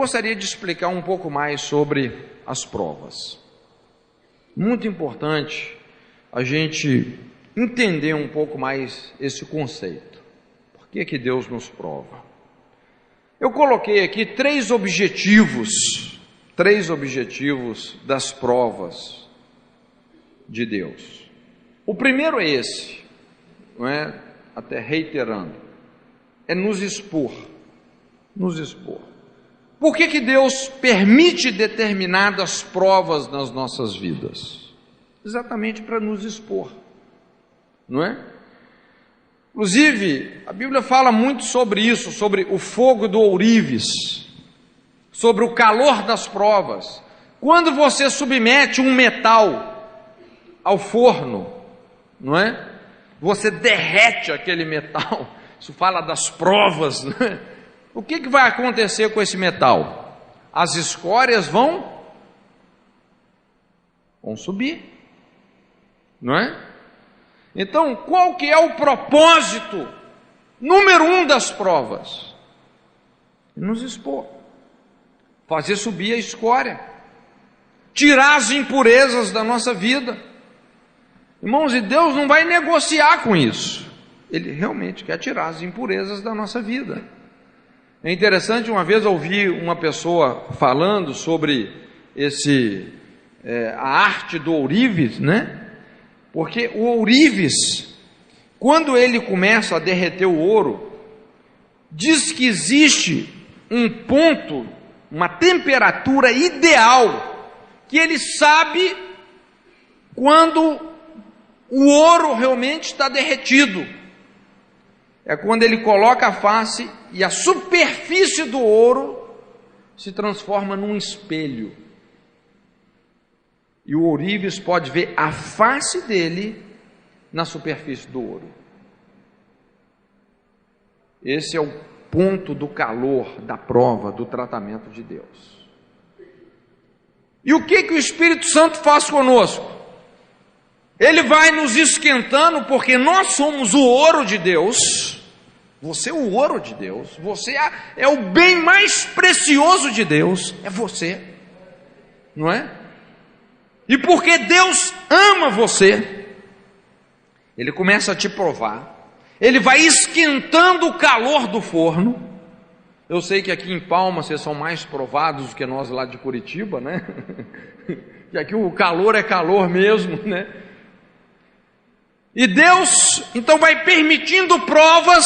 gostaria de explicar um pouco mais sobre as provas. Muito importante a gente entender um pouco mais esse conceito. Por que que Deus nos prova? Eu coloquei aqui três objetivos das provas de Deus. O primeiro é esse, não é? Até reiterando, é nos expor. Por que que Deus permite determinadas provas nas nossas vidas? Exatamente para nos expor, não é? Inclusive, a Bíblia fala muito sobre isso, sobre o fogo do ourives, sobre o calor das provas. Quando você submete um metal ao forno, não é? Você derrete aquele metal. Isso fala das provas, não é? O que vai acontecer com esse metal? As escórias vão subir, não é? Então, qual que é o propósito número 1 das provas? Nos expor, fazer subir a escória, tirar as impurezas da nossa vida. Irmãos, e Deus não vai negociar com isso. Ele realmente quer tirar as impurezas da nossa vida. É interessante, uma vez ouvi uma pessoa falando sobre a arte do ourives, né? Porque o ourives, quando ele começa a derreter o ouro, diz que existe um ponto, uma temperatura ideal, que ele sabe quando o ouro realmente está derretido. É quando ele coloca a face e a superfície do ouro se transforma num espelho. E o ourives pode ver a face dele na superfície do ouro. Esse é o ponto do calor, da prova, do tratamento de Deus. E o que o Espírito Santo faz conosco? Ele vai nos esquentando, porque nós somos o ouro de Deus. Você é o ouro de Deus. Você é o bem mais precioso de Deus. É você, não é? E porque Deus ama você, Ele começa a te provar. Ele vai esquentando o calor do forno. Eu sei que aqui em Palma vocês são mais provados do que nós lá de Curitiba, né? Que aqui o calor é calor mesmo, né? E Deus então vai permitindo provas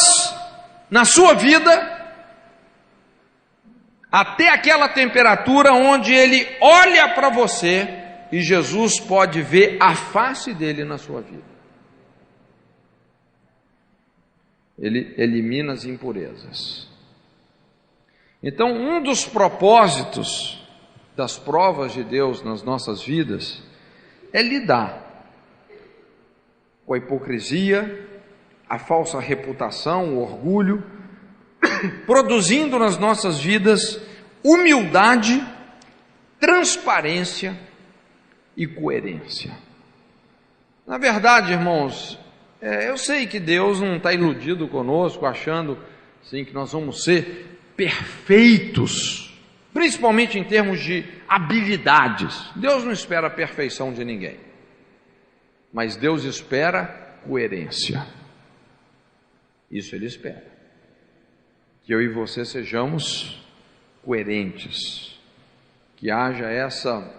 na sua vida, até aquela temperatura onde Ele olha para você e Jesus pode ver a face dele na sua vida. Ele elimina as impurezas. Então, um dos propósitos das provas de Deus nas nossas vidas é lidar com a hipocrisia, a falsa reputação, o orgulho, produzindo nas nossas vidas humildade, transparência e coerência. Na verdade, irmãos, eu sei que Deus não está iludido conosco, achando assim, que nós vamos ser perfeitos, principalmente em termos de habilidades. Deus não espera a perfeição de ninguém, mas Deus espera coerência. Isso Ele espera, que eu e você sejamos coerentes, que haja essa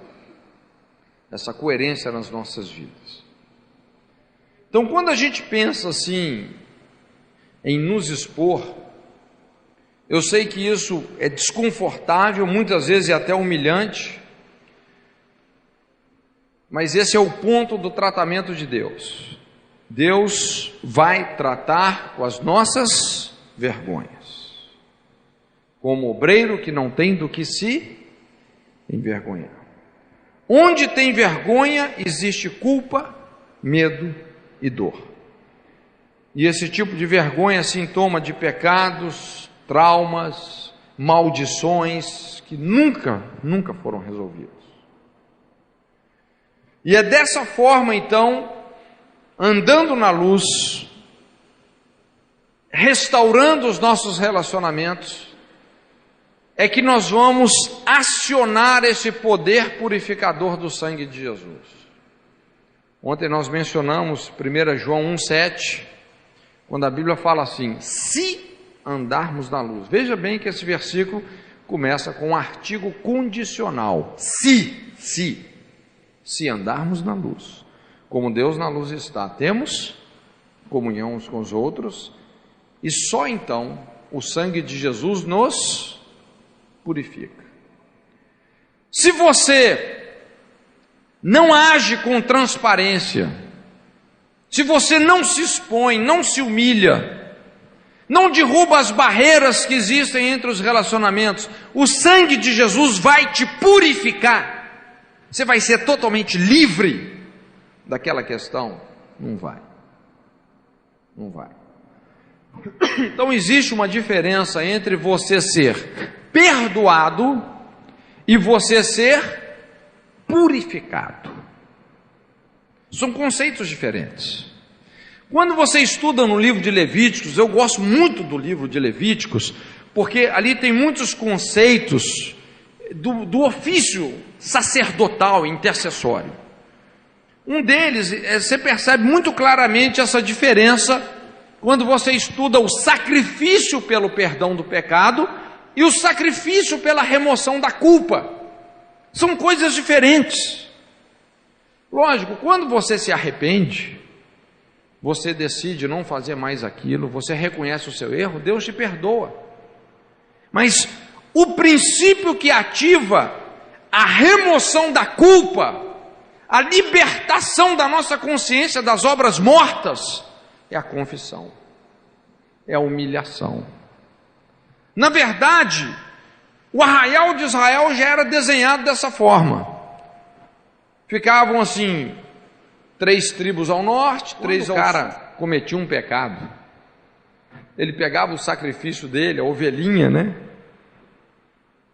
coerência nas nossas vidas. Então, quando a gente pensa assim, em nos expor, eu sei que isso é desconfortável, muitas vezes é até humilhante, mas esse é o ponto do tratamento de Deus. Deus vai tratar com as nossas vergonhas, como obreiro que não tem do que se envergonhar. Onde tem vergonha, existe culpa, medo e dor. E esse tipo de vergonha é sintoma de pecados, traumas, maldições que nunca foram resolvidos. E é dessa forma, então, andando na luz, restaurando os nossos relacionamentos, é que nós vamos acionar esse poder purificador do sangue de Jesus. Ontem nós mencionamos 1 João 1,7, quando a Bíblia fala assim: se andarmos na luz. Veja bem que esse versículo começa com um artigo condicional. Se andarmos na luz, como Deus na luz está, temos comunhão uns com os outros, e só então o sangue de Jesus nos purifica. Se você não age com transparência, se você não se expõe, não se humilha, não derruba as barreiras que existem entre os relacionamentos, o sangue de Jesus vai te purificar. Você vai ser totalmente livre daquela questão? Não vai. Não vai. Então existe uma diferença entre você ser perdoado e você ser purificado. São conceitos diferentes. Quando você estuda no livro de Levíticos, eu gosto muito do livro de Levíticos, porque ali tem muitos conceitos do ofício sacerdotal intercessório. Um deles, você percebe muito claramente essa diferença quando você estuda o sacrifício pelo perdão do pecado e o sacrifício pela remoção da culpa. São coisas diferentes. Lógico, quando você se arrepende, você decide não fazer mais aquilo, você reconhece o seu erro, Deus te perdoa. Mas o princípio que ativa a remoção da culpa, a libertação da nossa consciência das obras mortas, é a confissão, é a humilhação. Na verdade, o arraial de Israel já era desenhado dessa forma. Ficavam assim, 3 tribos ao norte, 3 ao sul. O cara cometia um pecado, ele pegava o sacrifício dele, a ovelhinha, né?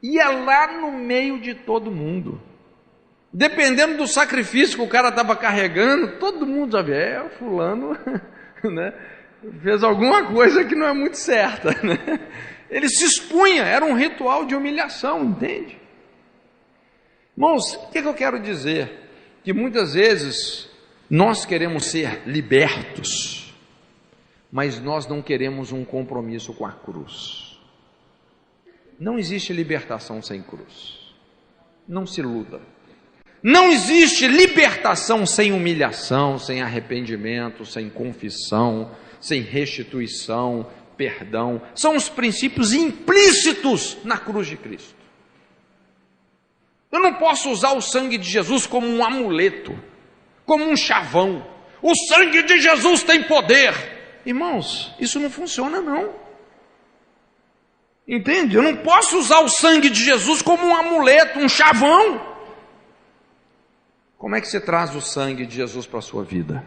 Ia lá no meio de todo mundo. Dependendo do sacrifício que o cara estava carregando, todo mundo já vê, o fulano, né, fez alguma coisa que não é muito certa, né? Ele se expunha, era um ritual de humilhação, entende? Irmãos, o que eu quero dizer? Que muitas vezes nós queremos ser libertos, mas nós não queremos um compromisso com a cruz. Não existe libertação sem cruz. Não se iluda. Não existe libertação sem humilhação, sem arrependimento, sem confissão, sem restituição, perdão. São os princípios implícitos na cruz de Cristo. Eu não posso usar o sangue de Jesus como um amuleto, como um chavão. O sangue de Jesus tem poder. Irmãos, isso não funciona não. Entende? Eu não posso usar o sangue de Jesus como um amuleto, um chavão. Como é que você traz o sangue de Jesus para a sua vida?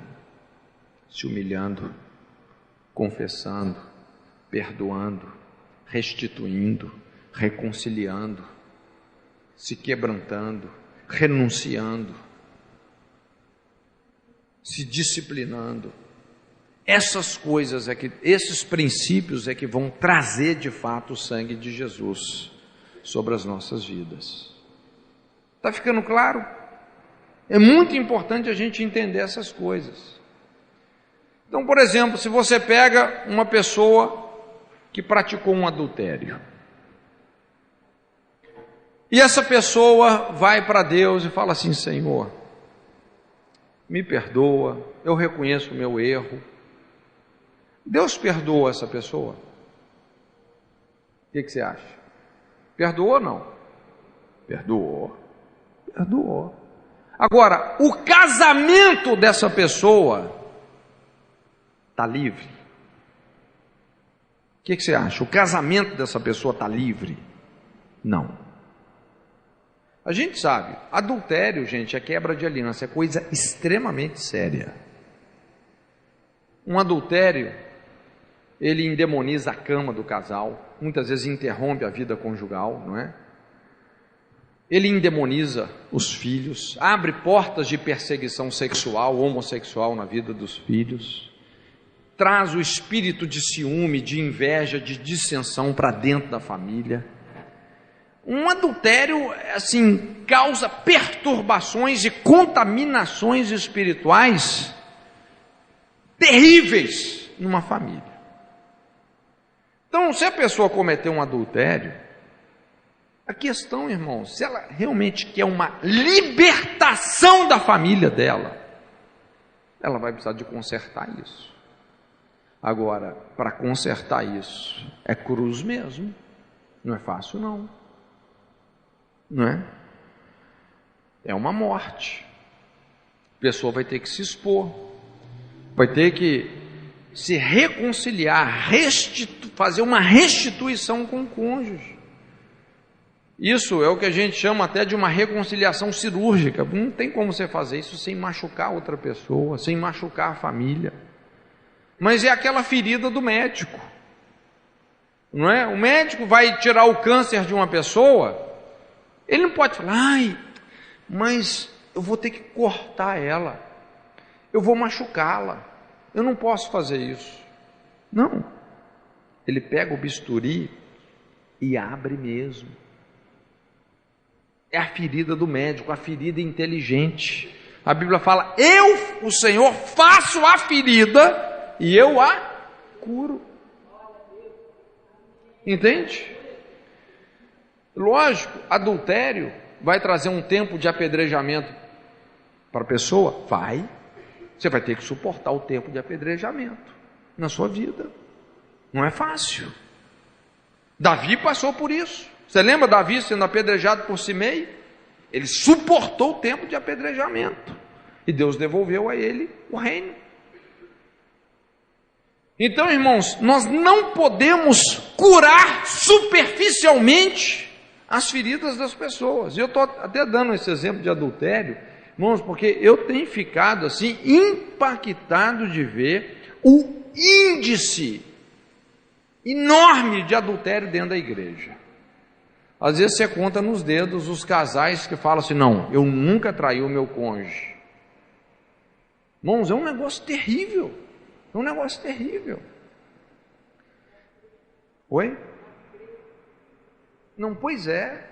Se humilhando, confessando, perdoando, restituindo, reconciliando, se quebrantando, renunciando, se disciplinando. Essas coisas esses princípios é que vão trazer de fato o sangue de Jesus sobre as nossas vidas. Está ficando claro? É muito importante a gente entender essas coisas. Então, por exemplo, se você pega uma pessoa que praticou um adultério, e essa pessoa vai para Deus e fala assim: Senhor, me perdoa, eu reconheço o meu erro. Deus perdoa essa pessoa? O que você acha? Perdoou ou não? Perdoou. Perdoou. Agora, o casamento dessa pessoa está livre? O que você acha? O casamento dessa pessoa está livre? Não. A gente sabe, adultério, gente, é quebra de aliança, é coisa extremamente séria. Um adultério, ele endemoniza a cama do casal, muitas vezes interrompe a vida conjugal, não é? Ele endemoniza os filhos, abre portas de perseguição sexual, homossexual na vida dos filhos, traz o espírito de ciúme, de inveja, de dissensão para dentro da família. Um adultério, assim, causa perturbações e contaminações espirituais terríveis numa família. Então, se a pessoa cometer um adultério, a questão, irmãos, se ela realmente quer uma libertação da família dela, ela vai precisar de consertar isso. Agora, para consertar isso, é cruz mesmo. Não é fácil, não. Não é? É uma morte. A pessoa vai ter que se expor, vai ter que se reconciliar, fazer uma restituição com o cônjuge. Isso é o que a gente chama até de uma reconciliação cirúrgica. Não tem como você fazer isso sem machucar outra pessoa, sem machucar a família. Mas é aquela ferida do médico, não é? O médico vai tirar o câncer de uma pessoa, ele não pode falar, ai, mas eu vou ter que cortar ela, eu vou machucá-la, eu não posso fazer isso. Não, ele pega o bisturi e abre mesmo. É a ferida do médico, a ferida inteligente. A Bíblia fala, eu, o Senhor, faço a ferida e eu a curo. Entende? Lógico, adultério vai trazer um tempo de apedrejamento para a pessoa? Vai. Você vai ter que suportar o tempo de apedrejamento na sua vida. Não é fácil. Davi passou por isso. Você lembra Davi sendo apedrejado por Simei? Ele suportou o tempo de apedrejamento. E Deus devolveu a ele o reino. Então, irmãos, nós não podemos curar superficialmente as feridas das pessoas. E eu estou até dando esse exemplo de adultério, irmãos, porque eu tenho ficado assim impactado de ver o índice enorme de adultério dentro da igreja. Às vezes você conta nos dedos os casais que falam assim, não, eu nunca traí o meu cônjuge. Irmãos, é um negócio terrível. É um negócio terrível. Oi? Não, pois é.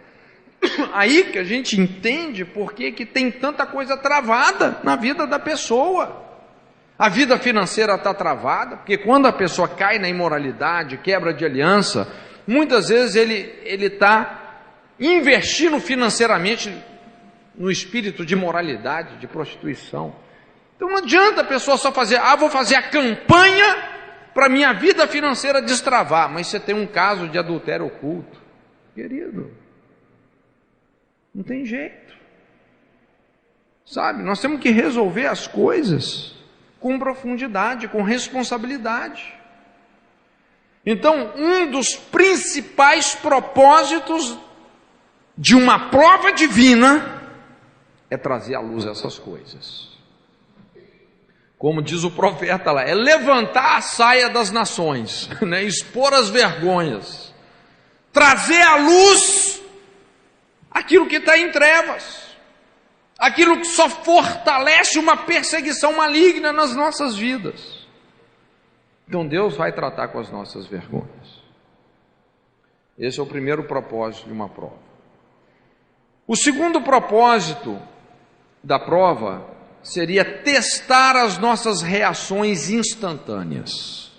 Aí que a gente entende por que tem tanta coisa travada na vida da pessoa. A vida financeira está travada, porque quando a pessoa cai na imoralidade, quebra de aliança, muitas vezes ele está investindo financeiramente no espírito de moralidade, de prostituição. Então não adianta a pessoa só fazer, vou fazer a campanha para minha vida financeira destravar, mas você tem um caso de adultério oculto. Querido, não tem jeito. Sabe, nós temos que resolver as coisas com profundidade, com responsabilidade. Então, um dos principais propósitos de uma prova divina é trazer à luz essas coisas. Como diz o profeta lá, é levantar a saia das nações, né? Expor as vergonhas, trazer à luz aquilo que está em trevas, aquilo que só fortalece uma perseguição maligna nas nossas vidas. Então Deus vai tratar com as nossas vergonhas. Esse é o primeiro propósito de uma prova. O segundo propósito da prova seria testar as nossas reações instantâneas,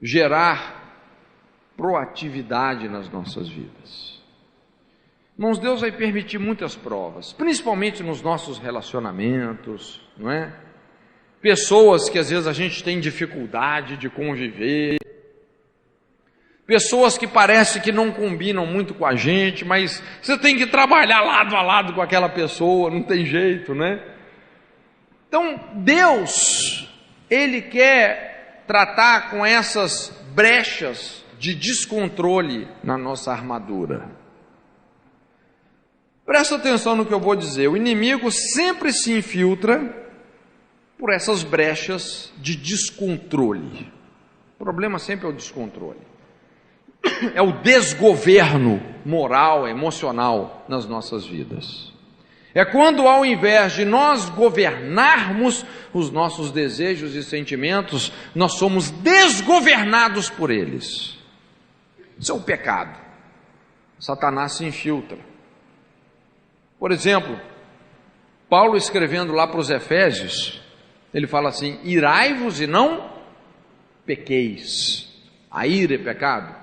gerar proatividade nas nossas vidas. Irmãos, Deus vai permitir muitas provas, principalmente nos nossos relacionamentos, não é? Pessoas que às vezes a gente tem dificuldade de conviver, pessoas que parece que não combinam muito com a gente, mas você tem que trabalhar lado a lado com aquela pessoa, não tem jeito, né? Então, Deus, Ele quer tratar com essas brechas de descontrole na nossa armadura. Presta atenção no que eu vou dizer, o inimigo sempre se infiltra por essas brechas de descontrole. O problema sempre é o descontrole. É o desgoverno moral, emocional nas nossas vidas. É quando, ao invés de nós governarmos os nossos desejos e sentimentos, nós somos desgovernados por eles. Isso é o pecado. Satanás se infiltra. Por exemplo, Paulo escrevendo lá para os Efésios, ele fala assim: irai-vos e não pequeis. A ira é pecado?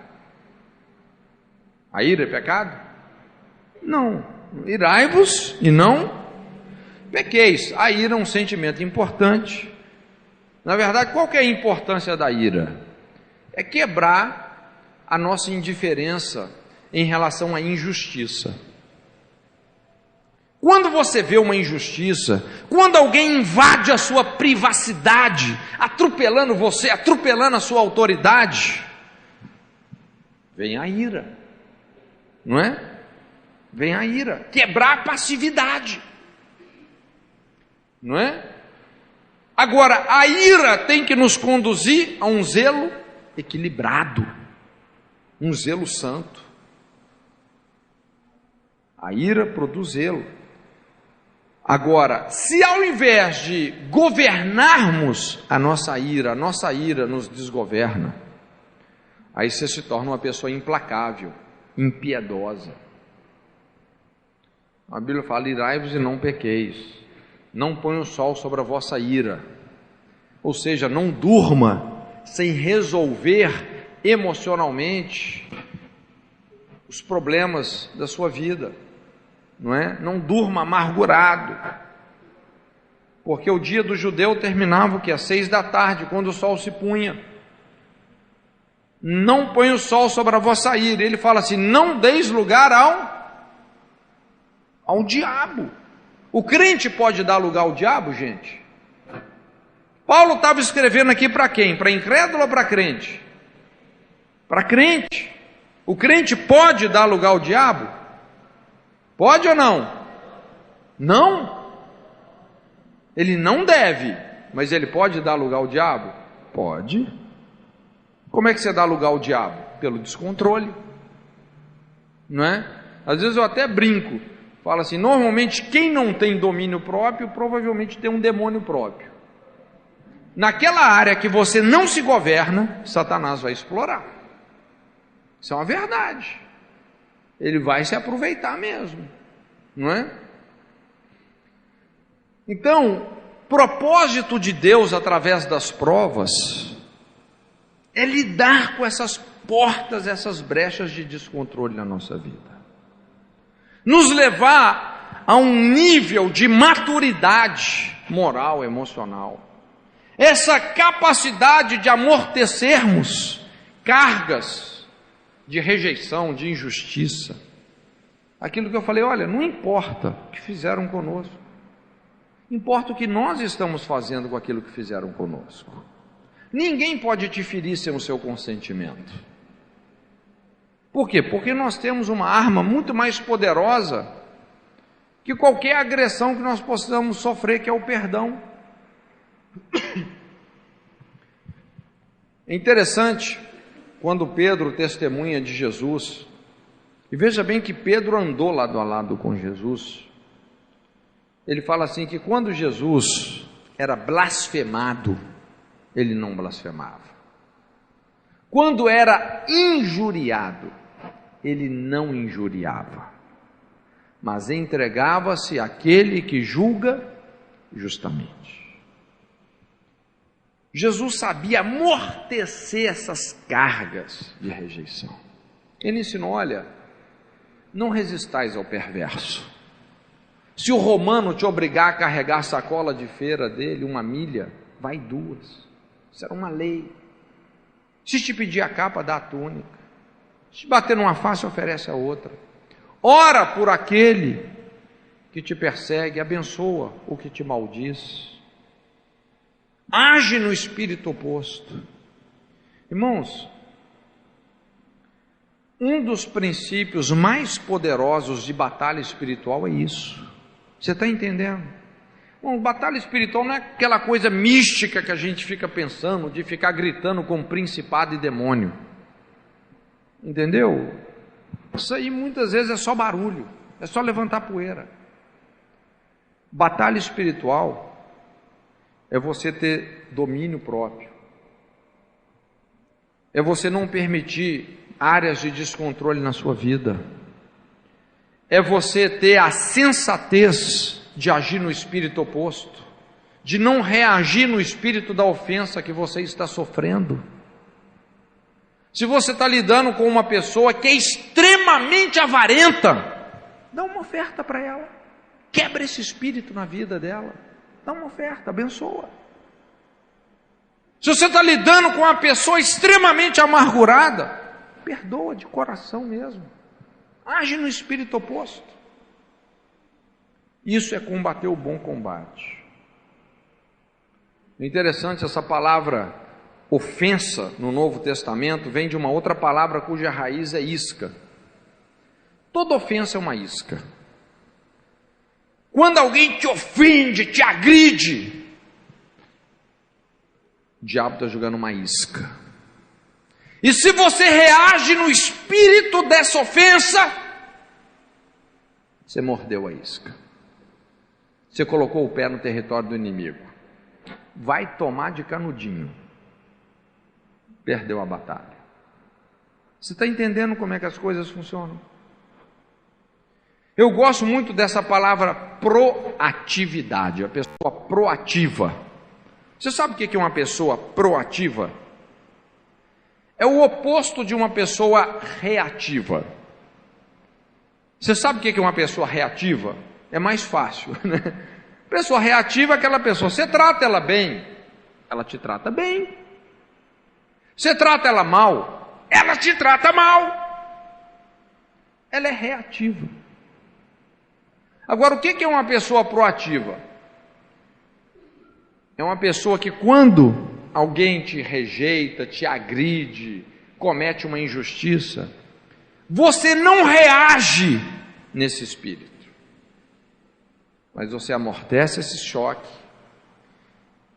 A ira é pecado? Não. Irai-vos e não pequeis. A ira é um sentimento importante. Na verdade, qual que é a importância da ira? É quebrar a nossa indiferença em relação à injustiça. Quando você vê uma injustiça, quando alguém invade a sua privacidade, atropelando você, atropelando a sua autoridade, vem a ira, não é? Vem a ira, quebrar a passividade, não é? Agora, a ira tem que nos conduzir a um zelo equilibrado, um zelo santo. A ira produz zelo. Agora, se ao invés de governarmos a nossa ira nos desgoverna, aí você se torna uma pessoa implacável, impiedosa. A Bíblia fala: irai-vos e não pequeis, não ponha o sol sobre a vossa ira, ou seja, não durma sem resolver emocionalmente os problemas da sua vida, não é? Não durma amargurado, porque o dia do judeu terminava o que? Às 6 da tarde, quando o sol se punha. Não põe o sol sobre a vossa ira. Ele fala assim: não deis lugar ao diabo. O crente pode dar lugar ao diabo, gente? Paulo estava escrevendo aqui para quem? Para incrédulo ou para crente? Para crente. O crente pode dar lugar ao diabo? Pode ou não? Não? Ele não deve, mas ele pode dar lugar ao diabo? Pode. Como é que você dá lugar ao diabo? Pelo descontrole, não é? Às vezes eu até brinco, falo assim: normalmente quem não tem domínio próprio, provavelmente tem um demônio próprio. Naquela área que você não se governa, Satanás vai explorar. Isso é uma verdade. Ele vai se aproveitar mesmo, não é? Então, propósito de Deus através das provas é lidar com essas portas, essas brechas de descontrole na nossa vida, nos levar a um nível de maturidade moral, emocional, essa capacidade de amortecermos cargas de rejeição, de injustiça. Aquilo que eu falei: olha, não importa o que fizeram conosco, importa o que nós estamos fazendo com aquilo que fizeram conosco. Ninguém pode te ferir sem o seu consentimento. Por quê? Porque nós temos uma arma muito mais poderosa que qualquer agressão que nós possamos sofrer, que é o perdão. É interessante quando Pedro testemunha de Jesus, e veja bem que Pedro andou lado a lado com Jesus. Ele fala assim que quando Jesus era blasfemado, ele não blasfemava. Quando era injuriado, ele não injuriava, mas entregava-se àquele que julga justamente. Jesus sabia amortecer essas cargas de rejeição. Ele ensinou: olha, não resistais ao perverso. Se o romano te obrigar a carregar a sacola de feira dele 1 milha, vai 2. Isso era uma lei. Se te pedir a capa, dá a túnica. Se te bater numa face, oferece a outra. Ora por aquele que te persegue, abençoa o que te maldiz. Age no espírito oposto. Irmãos, um dos princípios mais poderosos de batalha espiritual é isso. Você está entendendo? Bom, batalha espiritual não é aquela coisa mística que a gente fica pensando, de ficar gritando com principado e demônio. Entendeu? Isso aí muitas vezes é só barulho, é só levantar poeira. Batalha espiritual é você ter domínio próprio, é você não permitir áreas de descontrole na sua vida, é você ter a sensatez de agir no espírito oposto, de não reagir no espírito da ofensa que você está sofrendo. Se você está lidando com uma pessoa que é extremamente avarenta, dá uma oferta para ela, quebra esse espírito na vida dela, dá uma oferta, abençoa. Se você está lidando com uma pessoa extremamente amargurada, perdoa de coração mesmo, age no espírito oposto. Isso é combater o bom combate. É interessante, essa palavra ofensa no Novo Testamento vem de uma outra palavra cuja raiz é isca. Toda ofensa é uma isca. Quando alguém te ofende, te agride, o diabo está jogando uma isca. E se você reage no espírito dessa ofensa, você mordeu a isca. Você colocou o pé no território do inimigo. Vai tomar de canudinho. Perdeu a batalha. Você está entendendo como é que as coisas funcionam? Eu gosto muito dessa palavra proatividade, a pessoa proativa. Você sabe o que é uma pessoa proativa? É o oposto de uma pessoa reativa. Você sabe o que é uma pessoa reativa? É mais fácil, né? Pessoa reativa é aquela pessoa, você trata ela bem, ela te trata bem. Você trata ela mal, ela te trata mal. Ela é reativa. Agora, o que é uma pessoa proativa? É uma pessoa que quando alguém te rejeita, te agride, comete uma injustiça, você não reage nesse espírito, mas você amortece esse choque,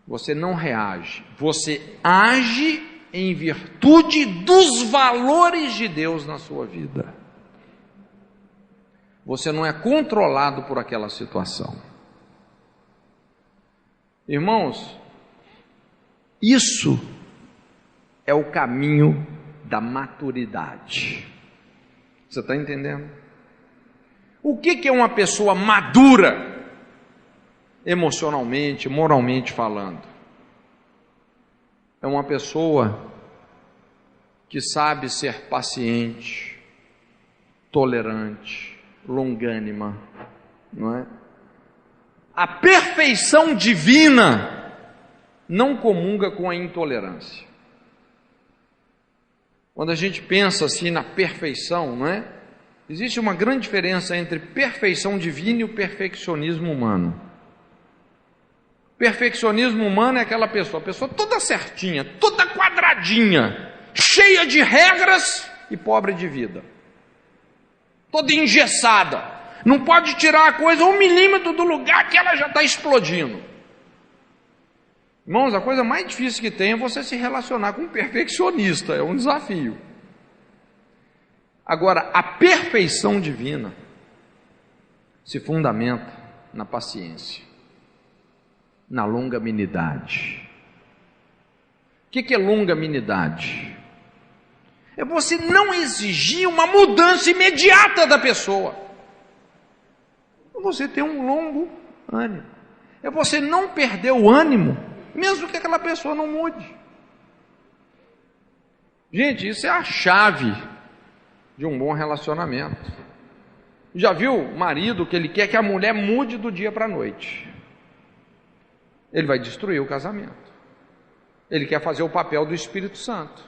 você não reage, você age em virtude dos valores de Deus na sua vida. Você não é controlado por aquela situação. Irmãos, isso é o caminho da maturidade. Você está entendendo? O que é uma pessoa madura, emocionalmente, moralmente falando? É uma pessoa que sabe ser paciente, tolerante, longânima, não é? A perfeição divina não comunga com a intolerância. Quando a gente pensa assim na perfeição, não é? Existe uma grande diferença entre perfeição divina e o perfeccionismo humano. Perfeccionismo humano é aquela pessoa, a pessoa toda certinha, toda quadradinha, cheia de regras e pobre de vida, toda engessada. Não pode tirar a coisa 1 milímetro do lugar que ela já está explodindo. Irmãos, a coisa mais difícil que tem é você se relacionar com um perfeccionista, é um desafio. Agora, a perfeição divina se fundamenta na paciência, na longanimidade. O que é longanimidade? É você não exigir uma mudança imediata da pessoa. Você tem um longo ânimo. É você não perder o ânimo, mesmo que aquela pessoa não mude. Gente, isso é a chave de um bom relacionamento. Já viu o marido que ele quer que a mulher mude do dia para a noite? Ele vai destruir o casamento. Ele quer fazer o papel do Espírito Santo.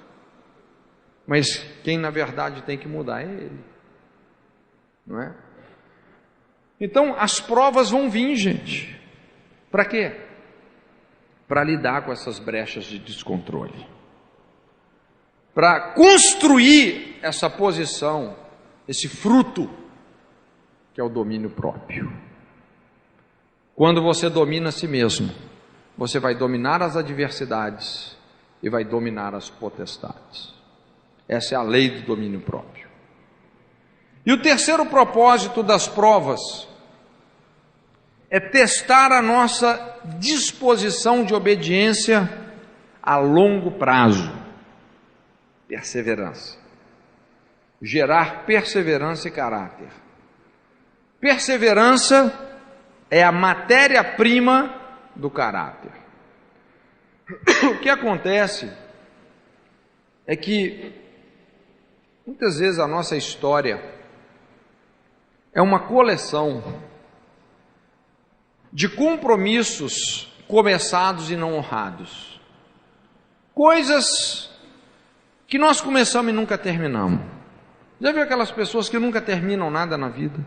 Mas quem na verdade tem que mudar é ele. Não é? Então as provas vão vir, gente. Para quê? Para lidar com essas brechas de descontrole. Para construir essa posição, esse fruto, que é o domínio próprio. Quando você domina a si mesmo, você vai dominar as adversidades e vai dominar as potestades. Essa é a lei do domínio próprio. E o terceiro propósito das provas é testar a nossa disposição de obediência a longo prazo. Perseverança. Gerar perseverança e caráter. Perseverança é a matéria-prima do caráter. O que acontece é que muitas vezes a nossa história é uma coleção de compromissos começados e não honrados. Coisas que nós começamos e nunca terminamos. Já viu aquelas pessoas que nunca terminam nada na vida?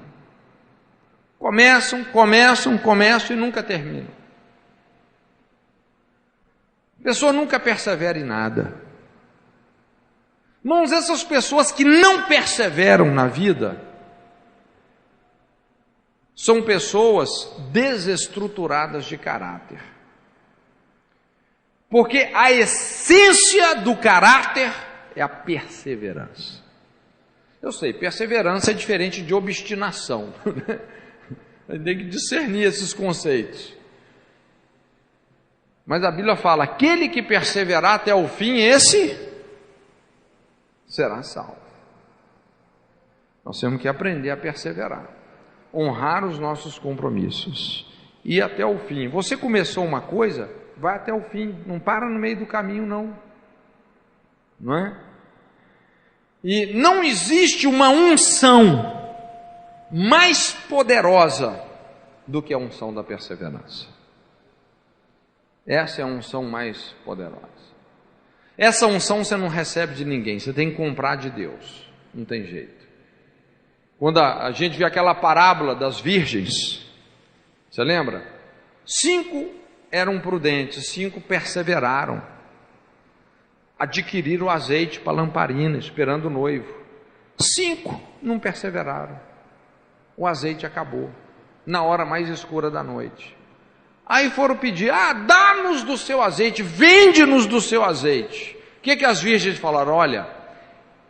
Começam e nunca terminam. A pessoa nunca persevera em nada. Irmãos, essas pessoas que não perseveram na vida são pessoas desestruturadas de caráter. Porque a essência do caráter é a perseverança. Eu sei, perseverança é diferente de obstinação. A gente tem que discernir esses conceitos. Mas a Bíblia fala: aquele que perseverar até o fim, esse será salvo. Nós temos que aprender a perseverar, honrar os nossos compromissos, ir até o fim. Você começou uma coisa, vai até o fim, não para no meio do caminho, não é? E não existe uma unção mais poderosa do que a unção da perseverança. Essa é a unção mais poderosa. Essa unção você não recebe de ninguém, você tem que comprar de Deus, não tem jeito. Quando a gente vê aquela parábola das virgens, você lembra? 5 eram prudentes, 5 perseveraram, adquiriram o azeite para a lamparina, esperando o noivo. 5 não perseveraram, o azeite acabou, na hora mais escura da noite. Aí foram pedir: dá-nos do seu azeite, vende-nos do seu azeite. O que as virgens falaram? Olha,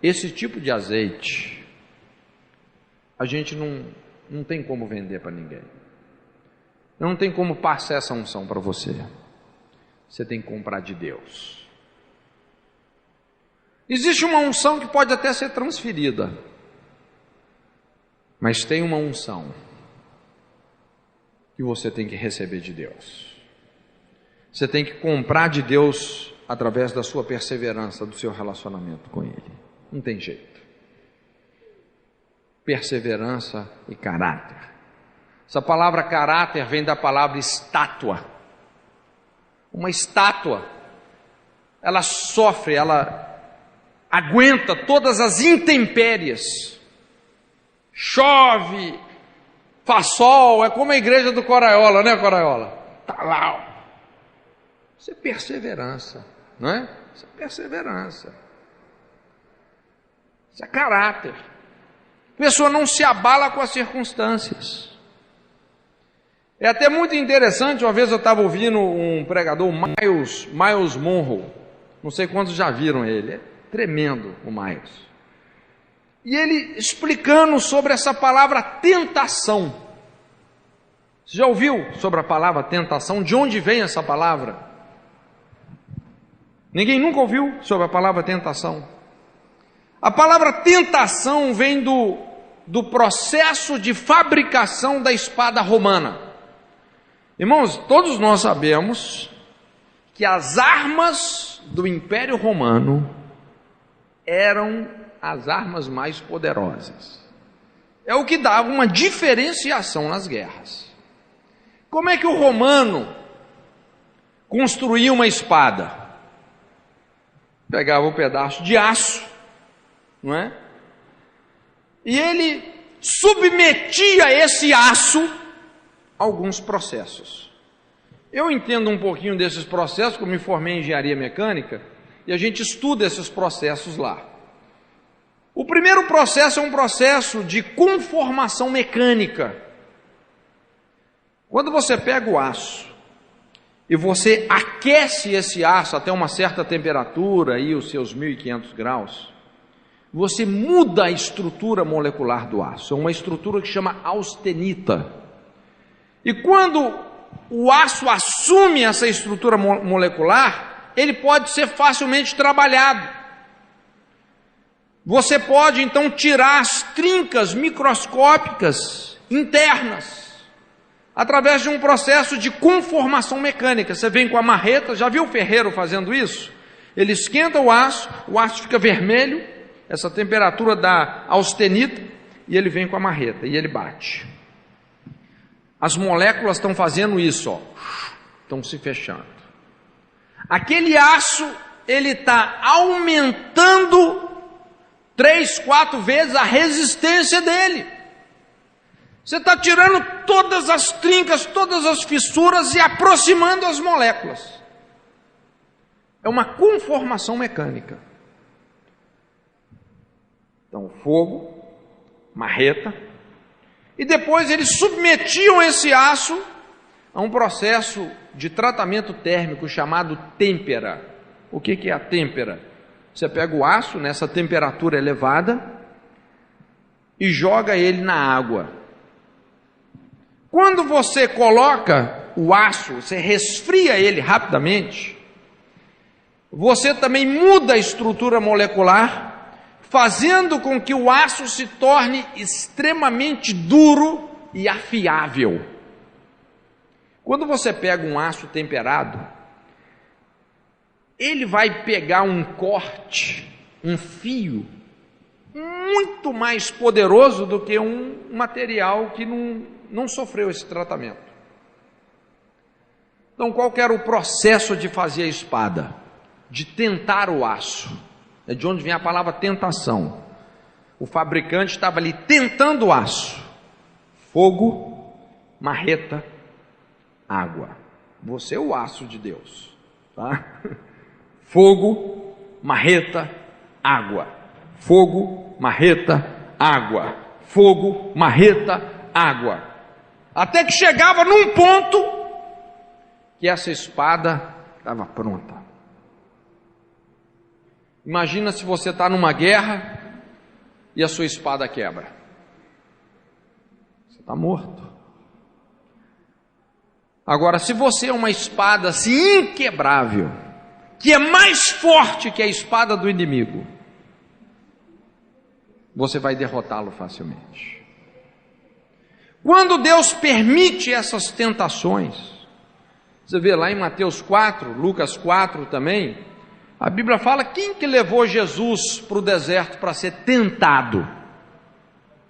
esse tipo de azeite a gente não tem como vender para ninguém. Não tem como passar essa unção para você. Você tem que comprar de Deus. Existe uma unção que pode até ser transferida, mas tem uma unção que você tem que receber de Deus. Você tem que comprar de Deus através da sua perseverança, do seu relacionamento com Ele. Não tem jeito. Perseverança e caráter. Essa palavra caráter vem da palavra estátua. Uma estátua, ela sofre, ela aguenta todas as intempéries. Chove, faz sol, é como a igreja do Coraiola, né, Coraiola? Tá lá. Isso é perseverança, não é? Isso é perseverança. Isso é caráter. A pessoa não se abala com as circunstâncias. É até muito interessante, uma vez eu estava ouvindo um pregador, Miles Monroe, não sei quantos já viram ele, é tremendo o Miles. E ele explicando sobre essa palavra tentação. Você já ouviu sobre a palavra tentação? De onde vem essa palavra? Ninguém nunca ouviu sobre a palavra tentação? A palavra tentação vem do processo de fabricação da espada romana. Irmãos, todos nós sabemos que as armas do Império Romano eram as armas mais poderosas. É o que dava uma diferenciação nas guerras. Como é que o romano construía uma espada? Pegava um pedaço de aço, não é? E ele submetia esse aço a alguns processos. Eu entendo um pouquinho desses processos, porque eu me formei em engenharia mecânica, e a gente estuda esses processos lá. O primeiro processo é um processo de conformação mecânica. Quando você pega o aço e você aquece esse aço até uma certa temperatura, aí os seus 1500 graus, você muda a estrutura molecular do aço. É uma estrutura que chama austenita. E quando o aço assume essa estrutura molecular, ele pode ser facilmente trabalhado. Você pode então tirar as trincas microscópicas internas, através de um processo de conformação mecânica. Você vem com a marreta, já viu o ferreiro fazendo isso? Ele esquenta o aço fica vermelho, essa temperatura dá austenita, e ele vem com a marreta e ele bate. As moléculas estão fazendo isso, ó, estão se fechando. Aquele aço, ele está aumentando 3, 4 vezes a resistência dele. Você está tirando todas as trincas, todas as fissuras e aproximando as moléculas. É uma conformação mecânica. Então, fogo, marreta, e depois eles submetiam esse aço a um processo de tratamento térmico chamado têmpera. O que é a têmpera? Você pega o aço nessa temperatura elevada e joga ele na água. Quando você coloca o aço, você resfria ele rapidamente, você também muda a estrutura molecular, fazendo com que o aço se torne extremamente duro e afiável. Quando você pega um aço temperado, ele vai pegar um corte, um fio, muito mais poderoso do que um material que não sofreu esse tratamento. Então, qual que era o processo de fazer a espada? De tentar o aço. É de onde vem a palavra tentação. O fabricante estava ali tentando o aço. Fogo, marreta, água. Você é o aço de Deus, tá? Fogo, marreta, água. Fogo, marreta, água. Fogo, marreta, água. Até que chegava num ponto que essa espada estava pronta. Imagina se você está numa guerra e a sua espada quebra. Você está morto. Agora, se você é uma espada assim inquebrável, que é mais forte que a espada do inimigo, você vai derrotá-lo facilmente. Quando Deus permite essas tentações, você vê lá em Mateus 4, Lucas 4 também, a Bíblia fala quem que levou Jesus para o deserto para ser tentado.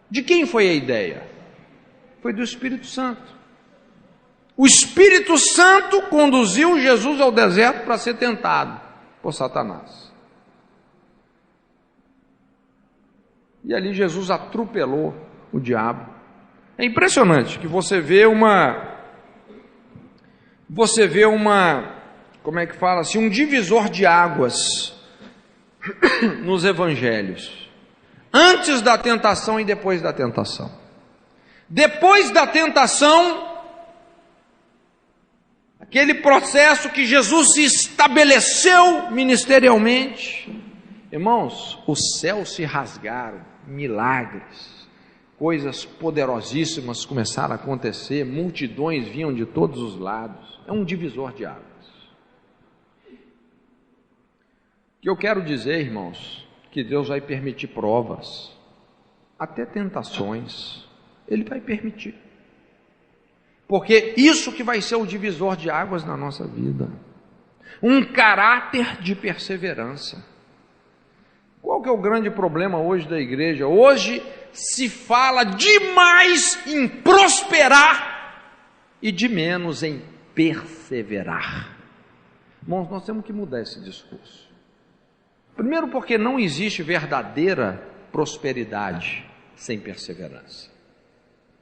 De quem foi a ideia? Foi do Espírito Santo. O Espírito Santo conduziu Jesus ao deserto para ser tentado por Satanás. E ali Jesus atropelou o diabo. É impressionante que você vê uma, como é que fala assim, um divisor de águas nos evangelhos. Antes da tentação e depois da tentação. Depois da tentação, aquele processo que Jesus se estabeleceu ministerialmente, irmãos, os céus se rasgaram, milagres, coisas poderosíssimas começaram a acontecer, multidões vinham de todos os lados. É um divisor de águas. O que eu quero dizer, irmãos, que Deus vai permitir provas, até tentações, Ele vai permitir. Porque isso que vai ser o divisor de águas na nossa vida. Um caráter de perseverança. Qual que é o grande problema hoje da igreja? Hoje se fala demais em prosperar e de menos em perseverar. Irmãos, nós temos que mudar esse discurso. Primeiro porque não existe verdadeira prosperidade sem perseverança.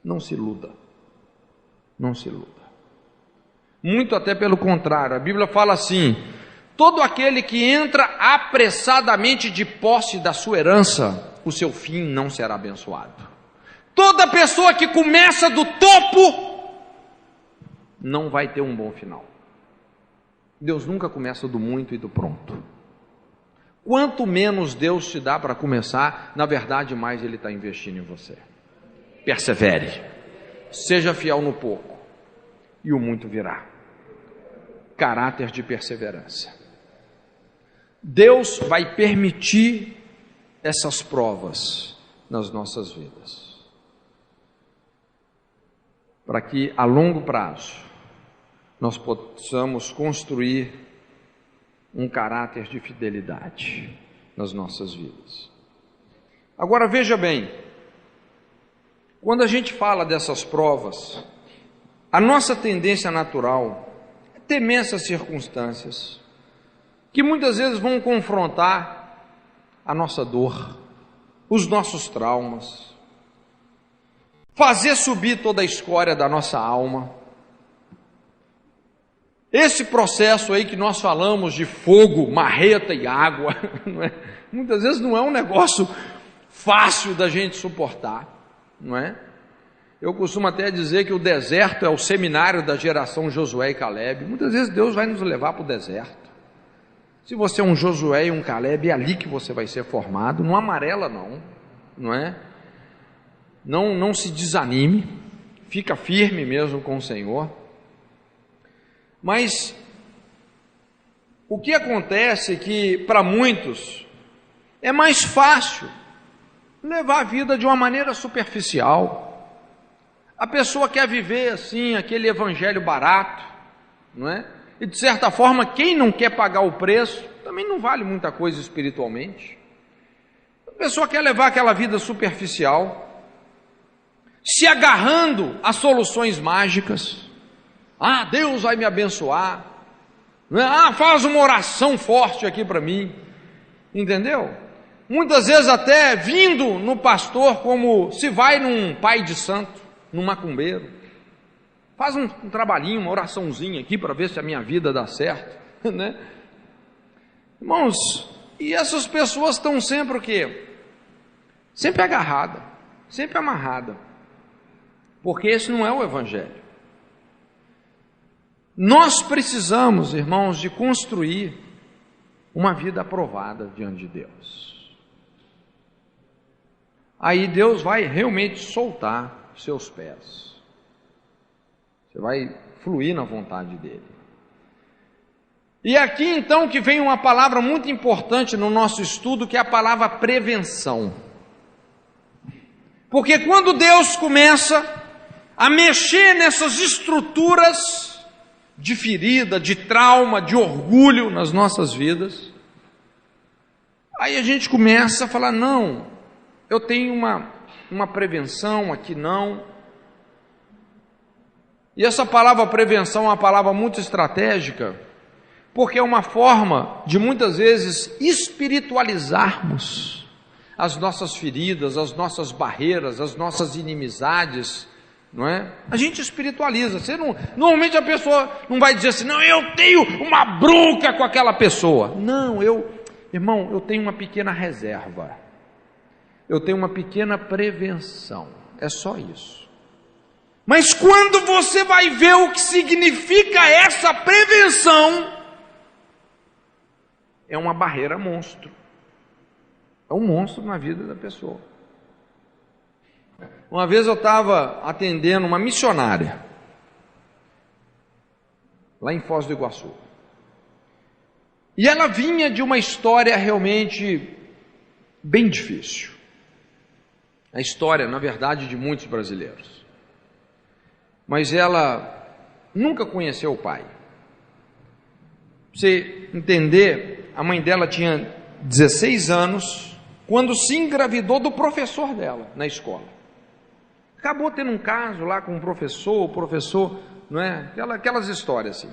Não se iluda. Não se iluda. Muito até pelo contrário, a Bíblia fala assim: todo aquele que entra apressadamente de posse da sua herança, o seu fim não será abençoado. Toda pessoa que começa do topo não vai ter um bom final. Deus nunca começa do muito e do pronto. Quanto menos Deus te dá para começar, na verdade mais Ele está investindo em você. Persevere, seja fiel no pouco, e o muito virá. Caráter de perseverança. Deus vai permitir essas provas nas nossas vidas. para que a longo prazo nós possamos construir um caráter de fidelidade nas nossas vidas. Agora veja bem, quando a gente fala dessas provas, a nossa tendência natural é temer essas circunstâncias, que muitas vezes vão confrontar a nossa dor, os nossos traumas, fazer subir toda a escória da nossa alma. Esse processo aí que nós falamos de fogo, marreta e água, não é? Muitas vezes não é um negócio fácil da gente suportar, não é? Eu costumo até dizer que o deserto é o seminário da geração Josué e Caleb. Muitas vezes Deus vai nos levar para o deserto. Se você é um Josué e um Caleb, é ali que você vai ser formado. Não amarela não é? Não se desanime, fica firme mesmo com o Senhor. Mas o que acontece é que para muitos é mais fácil levar a vida de uma maneira superficial. A pessoa quer viver assim, aquele evangelho barato, não é? E de certa forma, quem não quer pagar o preço, também não vale muita coisa espiritualmente. A pessoa quer levar aquela vida superficial, se agarrando a soluções mágicas. Ah, Deus vai me abençoar, não é? Ah, faz uma oração forte aqui para mim, entendeu? Muitas vezes até vindo no pastor como se vai num pai de santo, num macumbeiro. Faz um trabalhinho, uma oraçãozinha aqui para ver se a minha vida dá certo, né? Irmãos, e essas pessoas estão sempre o quê? Sempre agarrada, sempre amarrada, porque esse não é o evangelho. Nós precisamos, irmãos, de construir uma vida aprovada diante de Deus. Aí Deus vai realmente soltar os seus pés. Você vai fluir na vontade dele. E aqui então que vem uma palavra muito importante no nosso estudo, que é a palavra prevenção. Porque quando Deus começa a mexer nessas estruturas de ferida, de trauma, de orgulho nas nossas vidas, aí a gente começa a falar, não, eu tenho uma prevenção, aqui não. E essa palavra prevenção é uma palavra muito estratégica, porque é uma forma de muitas vezes espiritualizarmos as nossas feridas, as nossas barreiras, as nossas inimizades, não é? A gente espiritualiza. Normalmente a pessoa não vai dizer assim, não, eu tenho uma bronca com aquela pessoa. Não, irmão, eu tenho uma pequena reserva. Eu tenho uma pequena prevenção. É só isso. Mas quando você vai ver o que significa essa prevenção, é uma barreira monstro. É um monstro na vida da pessoa. Uma vez eu estava atendendo uma missionária, lá em Foz do Iguaçu. E ela vinha de uma história realmente bem difícil. A história, na verdade, de muitos brasileiros. Mas ela nunca conheceu o pai. Pra você entender, a mãe dela tinha 16 anos quando se engravidou do professor dela na escola. Acabou tendo um caso lá com o professor, não é? Aquelas histórias assim.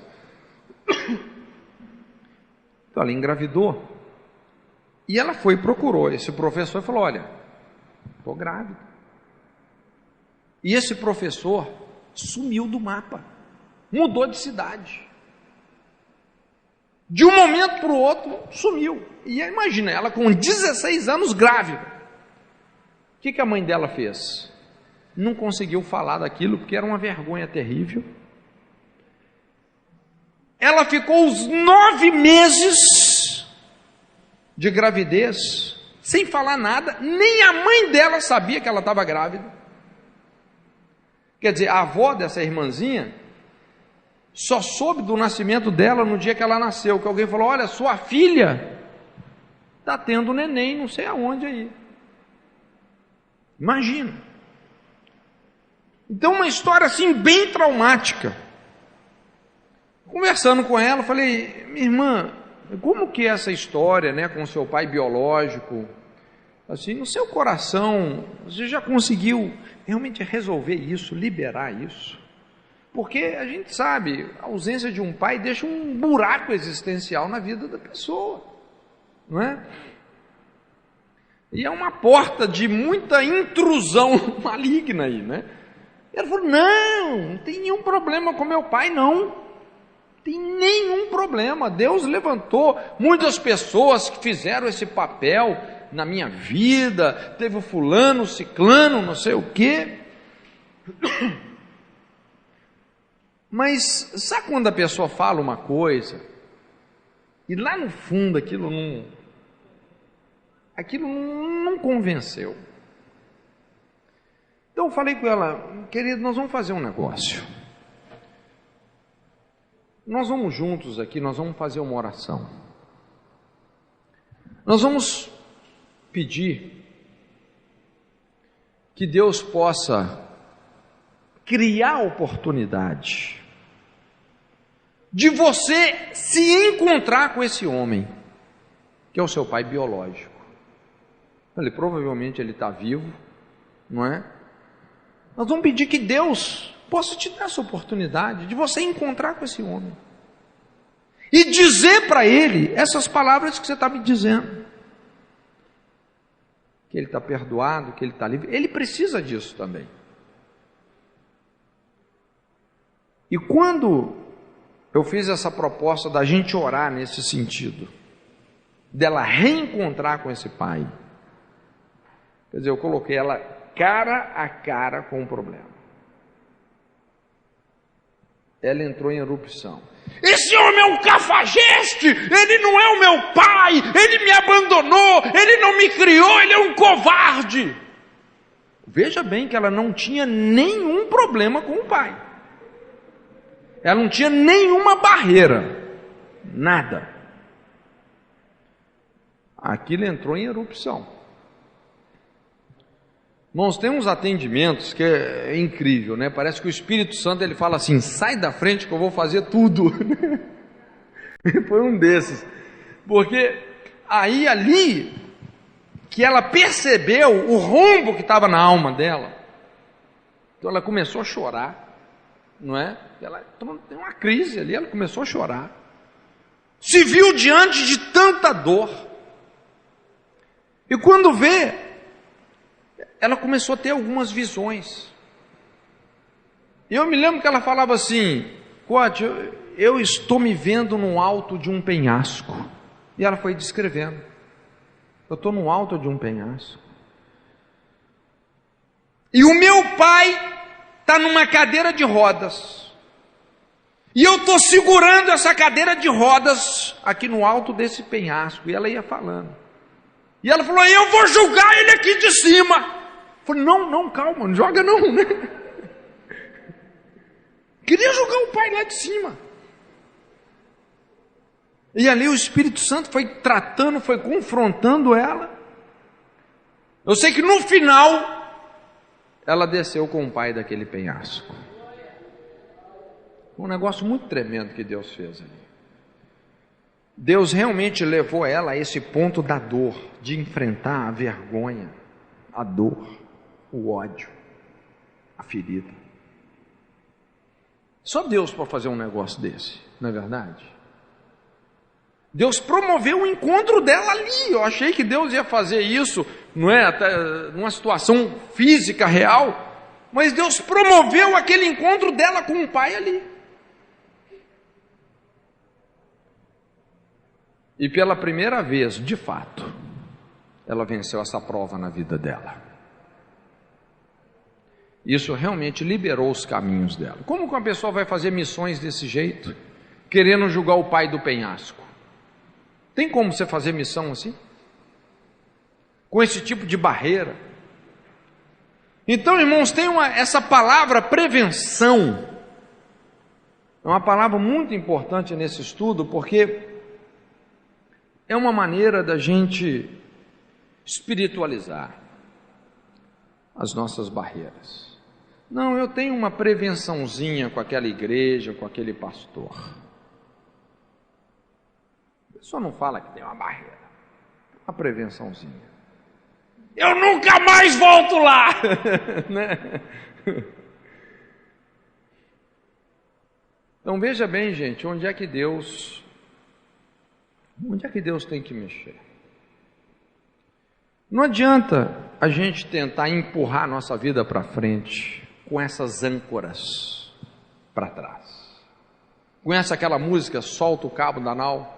Então ela engravidou. E ela foi e procurou esse professor e falou, olha, estou grávida. E esse professor sumiu do mapa, mudou de cidade. De um momento para o outro, sumiu. E imagina, ela com 16 anos grávida. O que a mãe dela fez? Não conseguiu falar daquilo, porque era uma vergonha terrível. Ela ficou os 9 meses de gravidez, sem falar nada, nem a mãe dela sabia que ela estava grávida. Quer dizer, a avó dessa irmãzinha só soube do nascimento dela no dia que ela nasceu, que alguém falou, olha, sua filha está tendo neném, não sei aonde aí. Imagina. Então, uma história assim bem traumática. Conversando com ela, falei: minha irmã, como que é essa história, né, com seu pai biológico? Assim, no seu coração, você já conseguiu realmente resolver isso, liberar isso? Porque a gente sabe, a ausência de um pai deixa um buraco existencial na vida da pessoa, não é? E é uma porta de muita intrusão maligna aí, né? Ela falou: não tem nenhum problema com meu pai, não tem nenhum problema. Deus levantou muitas pessoas que fizeram esse papel na minha vida, teve o fulano, o ciclano, não sei o quê. Mas sabe quando a pessoa fala uma coisa e lá no fundo aquilo não convenceu? Então eu falei com ela: querido, nós vamos fazer um negócio. Nós vamos juntos aqui, nós vamos fazer uma oração. Nós vamos pedir que Deus possa criar a oportunidade de você se encontrar com esse homem, que é o seu pai biológico. Provavelmente ele está vivo, não é? Nós vamos pedir que Deus possa te dar essa oportunidade de você encontrar com esse homem e dizer para ele essas palavras que você está me dizendo, que ele está perdoado, que ele está livre. Ele precisa disso também. E quando eu fiz essa proposta da gente orar nesse sentido, dela reencontrar com esse pai, quer dizer, eu coloquei ela cara a cara com o problema. Ela entrou em erupção. Esse homem é um cafajeste, ele não é o meu pai, ele me abandonou, ele não me criou, ele é um covarde. Veja bem que ela não tinha nenhum problema com o pai. Ela não tinha nenhuma barreira, nada. Aquilo entrou em erupção. Irmãos, tem uns atendimentos que é incrível, né? Parece que o Espírito Santo ele fala assim: sai da frente que eu vou fazer tudo. Foi um desses. Porque aí ali que ela percebeu o rombo que estava na alma dela. Então ela começou a chorar, não é? Ela tem uma crise ali, ela começou a chorar. Se viu diante de tanta dor. E quando vê, ela começou a ter algumas visões. E eu me lembro que ela falava assim: Cote, eu estou me vendo no alto de um penhasco. E ela foi descrevendo: eu estou no alto de um penhasco. E o meu pai está numa cadeira de rodas. E eu estou segurando essa cadeira de rodas aqui no alto desse penhasco. E ela ia falando. E ela falou: eu vou julgar ele aqui de cima. Eu falei: não, calma, não joga não, né? Queria jogar o pai lá de cima. E ali o Espírito Santo foi tratando, foi confrontando ela. Eu sei que no final ela desceu com o pai daquele penhasco. Um negócio muito tremendo que Deus fez ali. Deus realmente levou ela a esse ponto da dor, de enfrentar a vergonha, a dor, o ódio, a ferida. Só Deus para fazer um negócio desse, não é verdade? Deus promoveu o encontro dela ali. Eu achei que Deus ia fazer isso, não é, até numa situação física real, mas Deus promoveu aquele encontro dela com o pai ali. E pela primeira vez, de fato, ela venceu essa prova na vida dela. Isso realmente liberou os caminhos dela. Como que uma pessoa vai fazer missões desse jeito, querendo julgar o pai do penhasco? Tem como você fazer missão assim? Com esse tipo de barreira? Então, irmãos, tem essa palavra prevenção. É uma palavra muito importante nesse estudo, porque é uma maneira da gente espiritualizar as nossas barreiras. Não, eu tenho uma prevençãozinha com aquela igreja, com aquele pastor. A pessoa não fala que tem uma barreira, uma prevençãozinha. Eu nunca mais volto lá, né? Então veja bem, gente, onde é que Deus tem que mexer? Não adianta a gente tentar empurrar a nossa vida para frente com essas âncoras para trás. Conhece aquela música, solta o cabo da nau?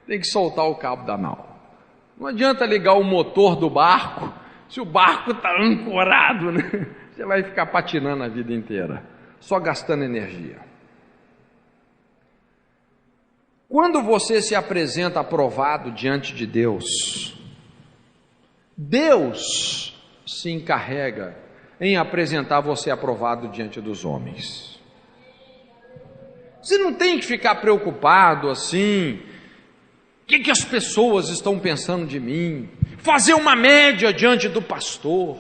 Tem que soltar o cabo da nau. Não adianta ligar o motor do barco, se o barco está ancorado, né? Você vai ficar patinando a vida inteira, só gastando energia. Quando você se apresenta aprovado diante de Deus, Deus se encarrega em apresentar você aprovado diante dos homens. Você não tem que ficar preocupado assim, o que as pessoas estão pensando de mim, fazer uma média diante do pastor,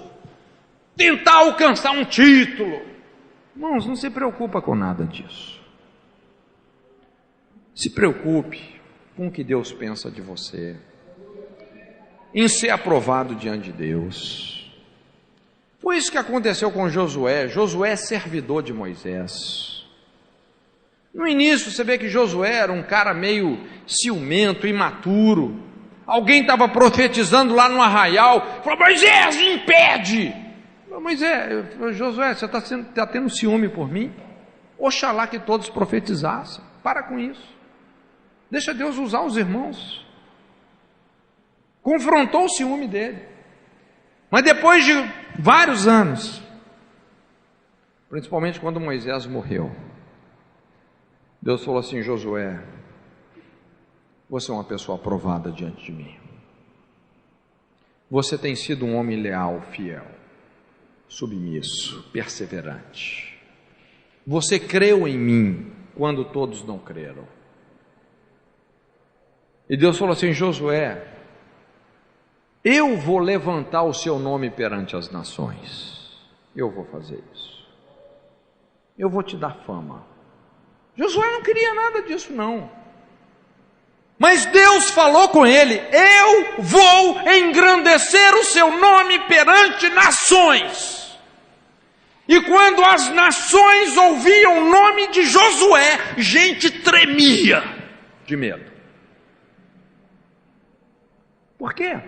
tentar alcançar um título. Irmãos, não se preocupa com nada disso. Se preocupe com o que Deus pensa de você, em ser aprovado diante de Deus. Foi isso que aconteceu com Josué. Josué é servidor de Moisés. No início você vê que Josué era um cara meio ciumento, imaturo. Alguém estava profetizando lá no arraial, falou: Moisés, impede! Moisés, Josué, você está tendo ciúme por mim? Oxalá que todos profetizassem. Para com isso. Deixa Deus usar os irmãos. Confrontou o ciúme dele. Mas depois de vários anos, principalmente quando Moisés morreu, Deus falou assim: Josué, você é uma pessoa aprovada diante de mim. Você tem sido um homem leal, fiel, submisso, perseverante. Você creu em mim quando todos não creram. E Deus falou assim: Josué, eu vou levantar o seu nome perante as nações. Eu vou fazer isso. Eu vou te dar fama. Josué não queria nada disso não. Mas Deus falou com ele: eu vou engrandecer o seu nome perante nações. E quando as nações ouviam o nome de Josué, gente tremia de medo. Por quê?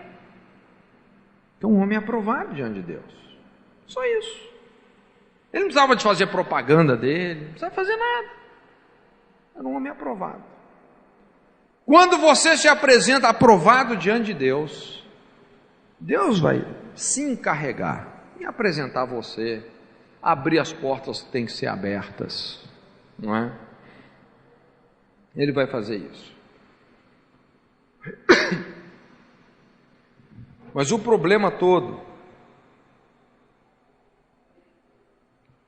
Porque um homem aprovado diante de Deus. Só isso. Ele não precisava de fazer propaganda dele, não precisava fazer nada. Era um homem aprovado. Quando você se apresenta aprovado diante de Deus, Deus vai se encarregar em apresentar você, abrir as portas que têm que ser abertas, não é? Ele vai fazer isso. Mas o problema todo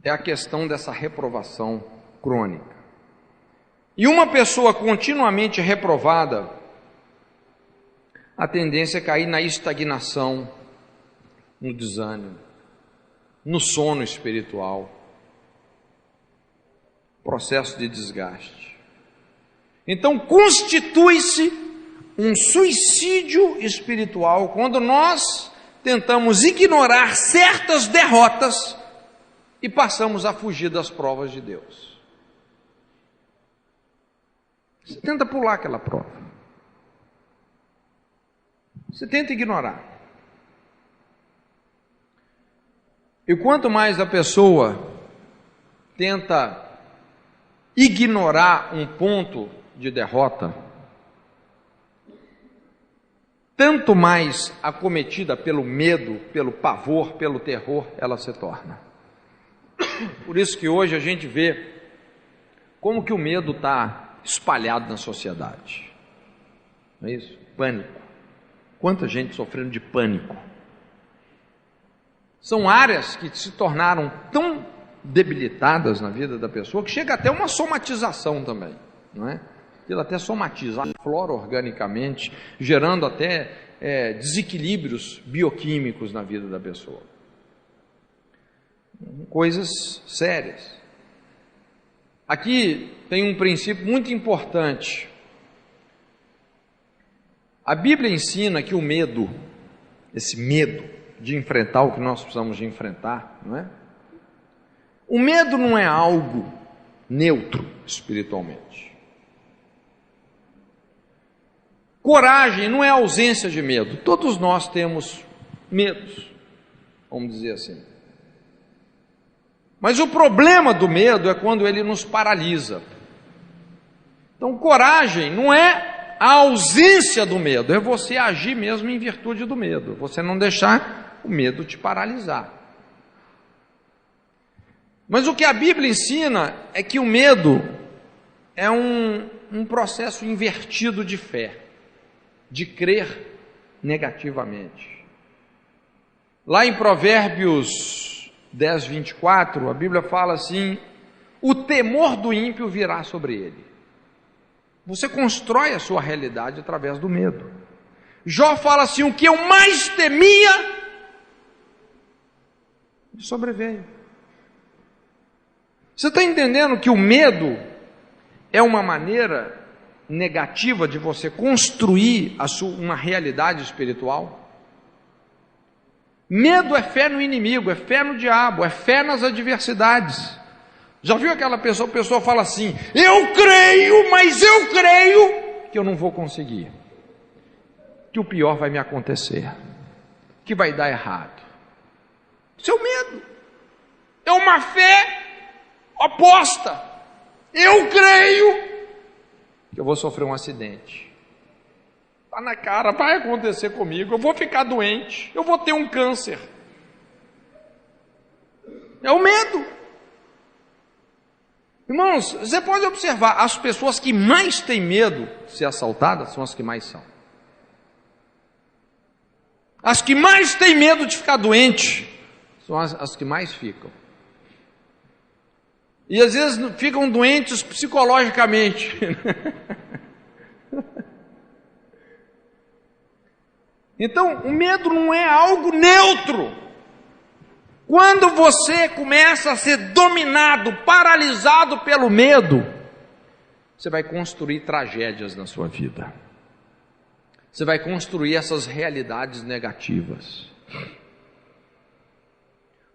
é a questão dessa reprovação crônica. E uma pessoa continuamente reprovada, a tendência é cair na estagnação, no desânimo, no sono espiritual, processo de desgaste. Então constitui-se um suicídio espiritual quando nós tentamos ignorar certas derrotas e passamos a fugir das provas de Deus. Você tenta pular aquela prova. Você tenta ignorar. E quanto mais a pessoa tenta ignorar um ponto de derrota, tanto mais acometida pelo medo, pelo pavor, pelo terror, ela se torna. Por isso que hoje a gente vê como que o medo está espalhado na sociedade. Não é isso? Pânico. Quanta gente sofrendo de pânico. São áreas que se tornaram tão debilitadas na vida da pessoa que chega até uma somatização também, não é? Ele até somatiza, aflora organicamente, gerando até desequilíbrios bioquímicos na vida da pessoa. Coisas sérias. Aqui tem um princípio muito importante. A Bíblia ensina que o medo, esse medo de enfrentar o que nós precisamos de enfrentar, não é? O medo não é algo neutro espiritualmente. Coragem não é ausência de medo. Todos nós temos medos, vamos dizer assim. Mas o problema do medo é quando ele nos paralisa. Então, coragem não é a ausência do medo, é você agir mesmo em virtude do medo, você não deixar o medo te paralisar. Mas o que a Bíblia ensina é que o medo é um processo invertido de fé, de crer negativamente. Lá em Provérbios 10, 24, a Bíblia fala assim: o temor do ímpio virá sobre ele. Você constrói a sua realidade através do medo. Jó fala assim: o que eu mais temia sobreveio. Você está entendendo que o medo é uma maneira negativa de você construir uma realidade espiritual? Medo é fé no inimigo, é fé no diabo, é fé nas adversidades. Já viu aquela pessoa, a pessoa fala assim: eu creio, mas eu creio que eu não vou conseguir, que o pior vai me acontecer, que vai dar errado. Isso é o medo, é uma fé oposta. Eu creio que eu vou sofrer um acidente, está na cara, vai acontecer comigo, eu vou ficar doente, eu vou ter um câncer. É o medo. Irmãos, você pode observar, as pessoas que mais têm medo de ser assaltadas são as que mais são. As que mais têm medo de ficar doente são as que mais ficam. E às vezes ficam doentes psicologicamente. Então, o medo não é algo neutro. Quando você começa a ser dominado, paralisado pelo medo, você vai construir tragédias na sua vida. Você vai construir essas realidades negativas.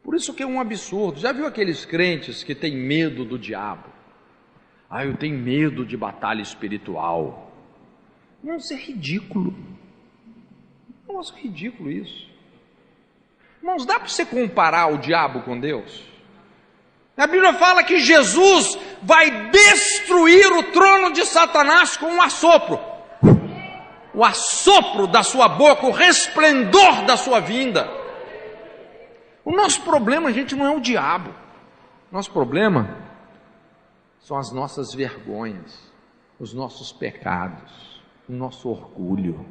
Por isso que é um absurdo. Já viu aqueles crentes que têm medo do diabo? Ah, eu tenho medo de batalha espiritual. Não, isso é ridículo. Nossa, ridículo isso. Irmãos, dá para você comparar o diabo com Deus? A Bíblia fala que Jesus vai destruir o trono de Satanás com um assopro. O assopro da sua boca, o resplendor da sua vinda. O nosso problema, gente, não é o diabo. Nosso problema são as nossas vergonhas, os nossos pecados, o nosso orgulho.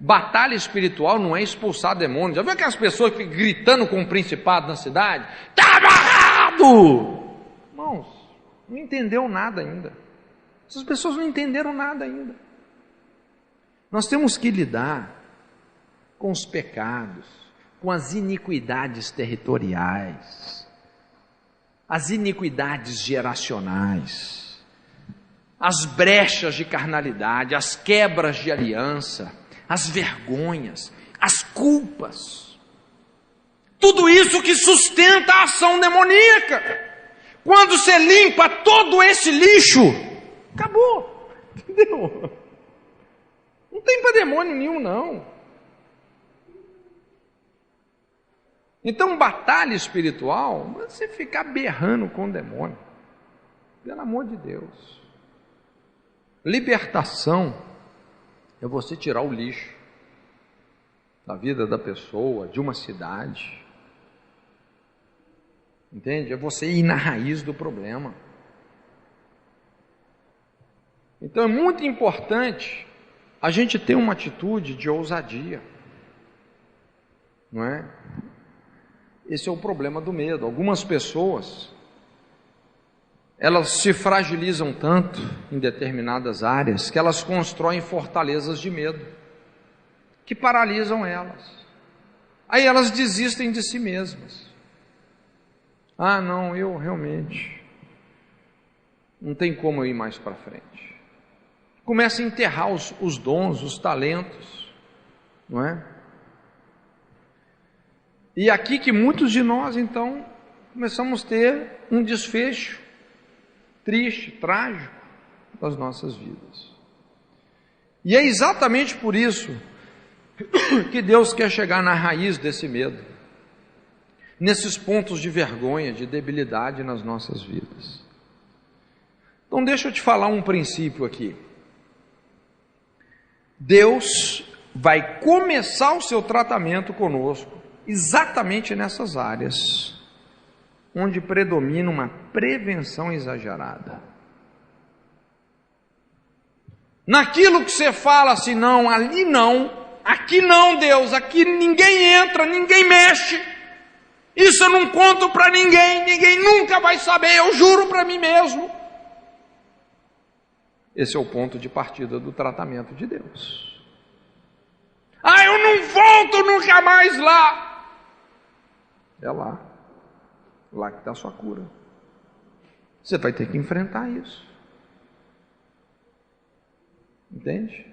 Batalha espiritual não é expulsar demônios. Já viu aquelas pessoas que ficam gritando com o principado na cidade? Está amarrado! Irmãos, não entendeu nada ainda. Essas pessoas não entenderam nada ainda. Nós temos que lidar com os pecados, com as iniquidades territoriais, as iniquidades geracionais, as brechas de carnalidade, as quebras de aliança, as vergonhas, as culpas, tudo isso que sustenta a ação demoníaca. Quando você limpa todo esse lixo, acabou, entendeu? Não tem para demônio nenhum, não. Então, batalha espiritual, você ficar berrando com o demônio, pelo amor de Deus. Libertação é você tirar o lixo da vida da pessoa, de uma cidade. Entende? É você ir na raiz do problema. Então é muito importante a gente ter uma atitude de ousadia, não é? Esse é o problema do medo. Algumas pessoas, elas se fragilizam tanto em determinadas áreas que elas constroem fortalezas de medo que paralisam elas. Aí elas desistem de si mesmas. Ah, não, eu realmente não tem como eu ir mais para frente. Começa a enterrar os dons, os talentos, não é? E aqui que muitos de nós, então, começamos a ter um desfecho triste, trágico das nossas vidas. E é exatamente por isso que Deus quer chegar na raiz desse medo, nesses pontos de vergonha, de debilidade nas nossas vidas. Então deixa eu te falar um princípio aqui. Deus vai começar o seu tratamento conosco exatamente nessas áreas onde predomina uma prevenção exagerada. Naquilo que você fala assim, não, ali não, aqui não, Deus, aqui ninguém entra, ninguém mexe, isso eu não conto para ninguém, ninguém nunca vai saber, eu juro para mim mesmo. Esse é o ponto de partida do tratamento de Deus. Ah, eu não volto nunca mais lá. É lá que está a sua cura. Você vai ter que enfrentar isso. Entende?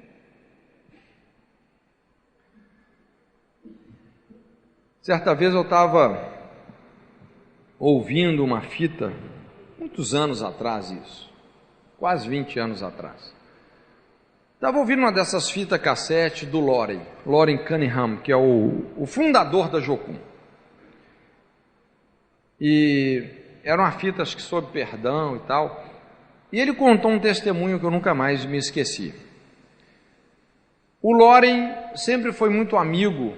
Certa vez eu estava ouvindo uma fita, muitos anos atrás isso, quase 20 anos atrás. Estava ouvindo uma dessas fitas cassete do Loren Cunningham, que é o fundador da Jocum. E era uma fita, acho que sobre perdão e tal. E ele contou um testemunho que eu nunca mais me esqueci. O Loren sempre foi muito amigo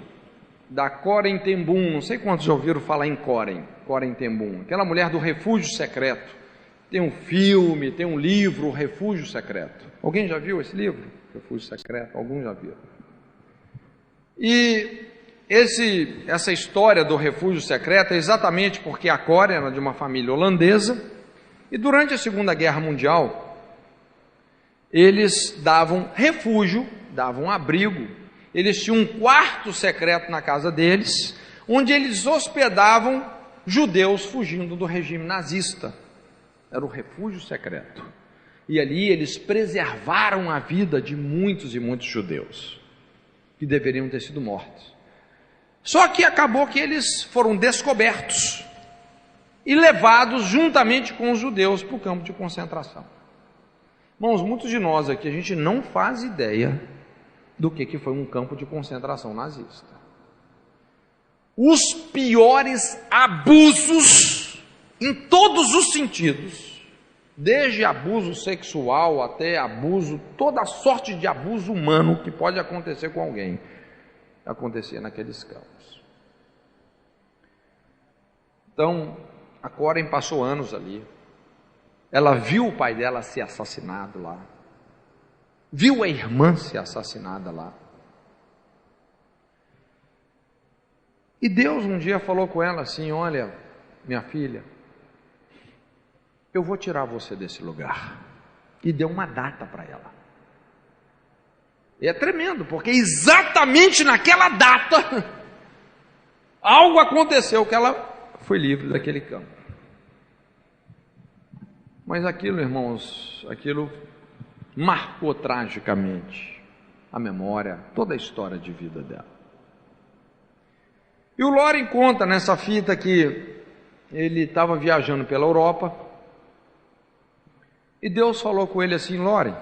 da Coren ten Boom, não sei quantos já ouviram falar em Coren ten Boom, aquela mulher do Refúgio Secreto. Tem um filme, tem um livro, O Refúgio Secreto. Alguém já viu esse livro? Refúgio Secreto, alguns já viram. E essa história do refúgio secreto é exatamente porque a Coren era de uma família holandesa e durante a Segunda Guerra Mundial eles davam refúgio, davam abrigo, eles tinham um quarto secreto na casa deles, onde eles hospedavam judeus fugindo do regime nazista. Era o refúgio secreto. E ali eles preservaram a vida de muitos e muitos judeus que deveriam ter sido mortos. Só que acabou que eles foram descobertos e levados juntamente com os judeus para o campo de concentração. Irmãos, muitos de nós aqui, a gente não faz ideia do que foi um campo de concentração nazista. Os piores abusos, em todos os sentidos, desde abuso sexual até abuso, toda sorte de abuso humano que pode acontecer com alguém, acontecia naqueles campos. Então, a Coren passou anos ali. Ela viu o pai dela ser assassinado lá. Viu a irmã ser assassinada lá. E Deus um dia falou com ela assim: olha, minha filha, eu vou tirar você desse lugar. E deu uma data para ela. E é tremendo, porque exatamente naquela data algo aconteceu que ela foi livre daquele campo. Mas aquilo, irmãos, aquilo marcou tragicamente a memória, toda a história de vida dela. E o Loren conta nessa fita que ele estava viajando pela Europa e Deus falou com ele assim: Loren,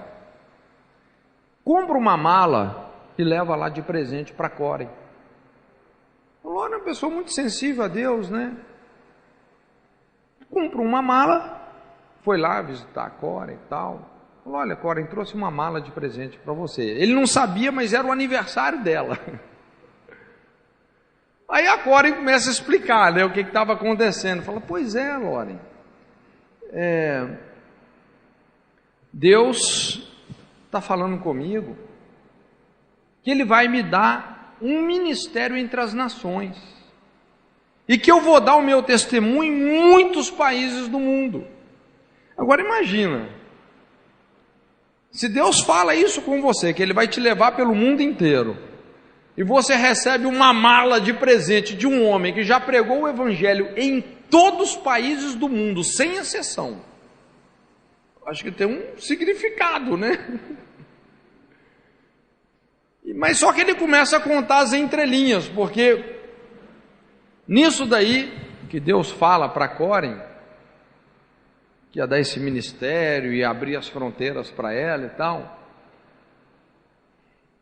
compra uma mala e leva lá de presente para Coren. O Loren é uma pessoa muito sensível a Deus, né? Comprou uma mala, foi lá visitar a Coren e tal. Falou: olha, Coren, trouxe uma mala de presente para você. Ele não sabia, mas era o aniversário dela. Aí a Coren começa a explicar, né, o que estava acontecendo. Fala: pois é, Loren, Deus está falando comigo que Ele vai me dar um ministério entre as nações e que eu vou dar o meu testemunho em muitos países do mundo. Agora imagina, se Deus fala isso com você, que Ele vai te levar pelo mundo inteiro, e você recebe uma mala de presente de um homem que já pregou o Evangelho em todos os países do mundo, sem exceção. Acho que tem um significado, né? Mas só que ele começa a contar as entrelinhas, porque nisso daí que Deus fala para Córem, que ia dar esse ministério e abrir as fronteiras para ela e tal,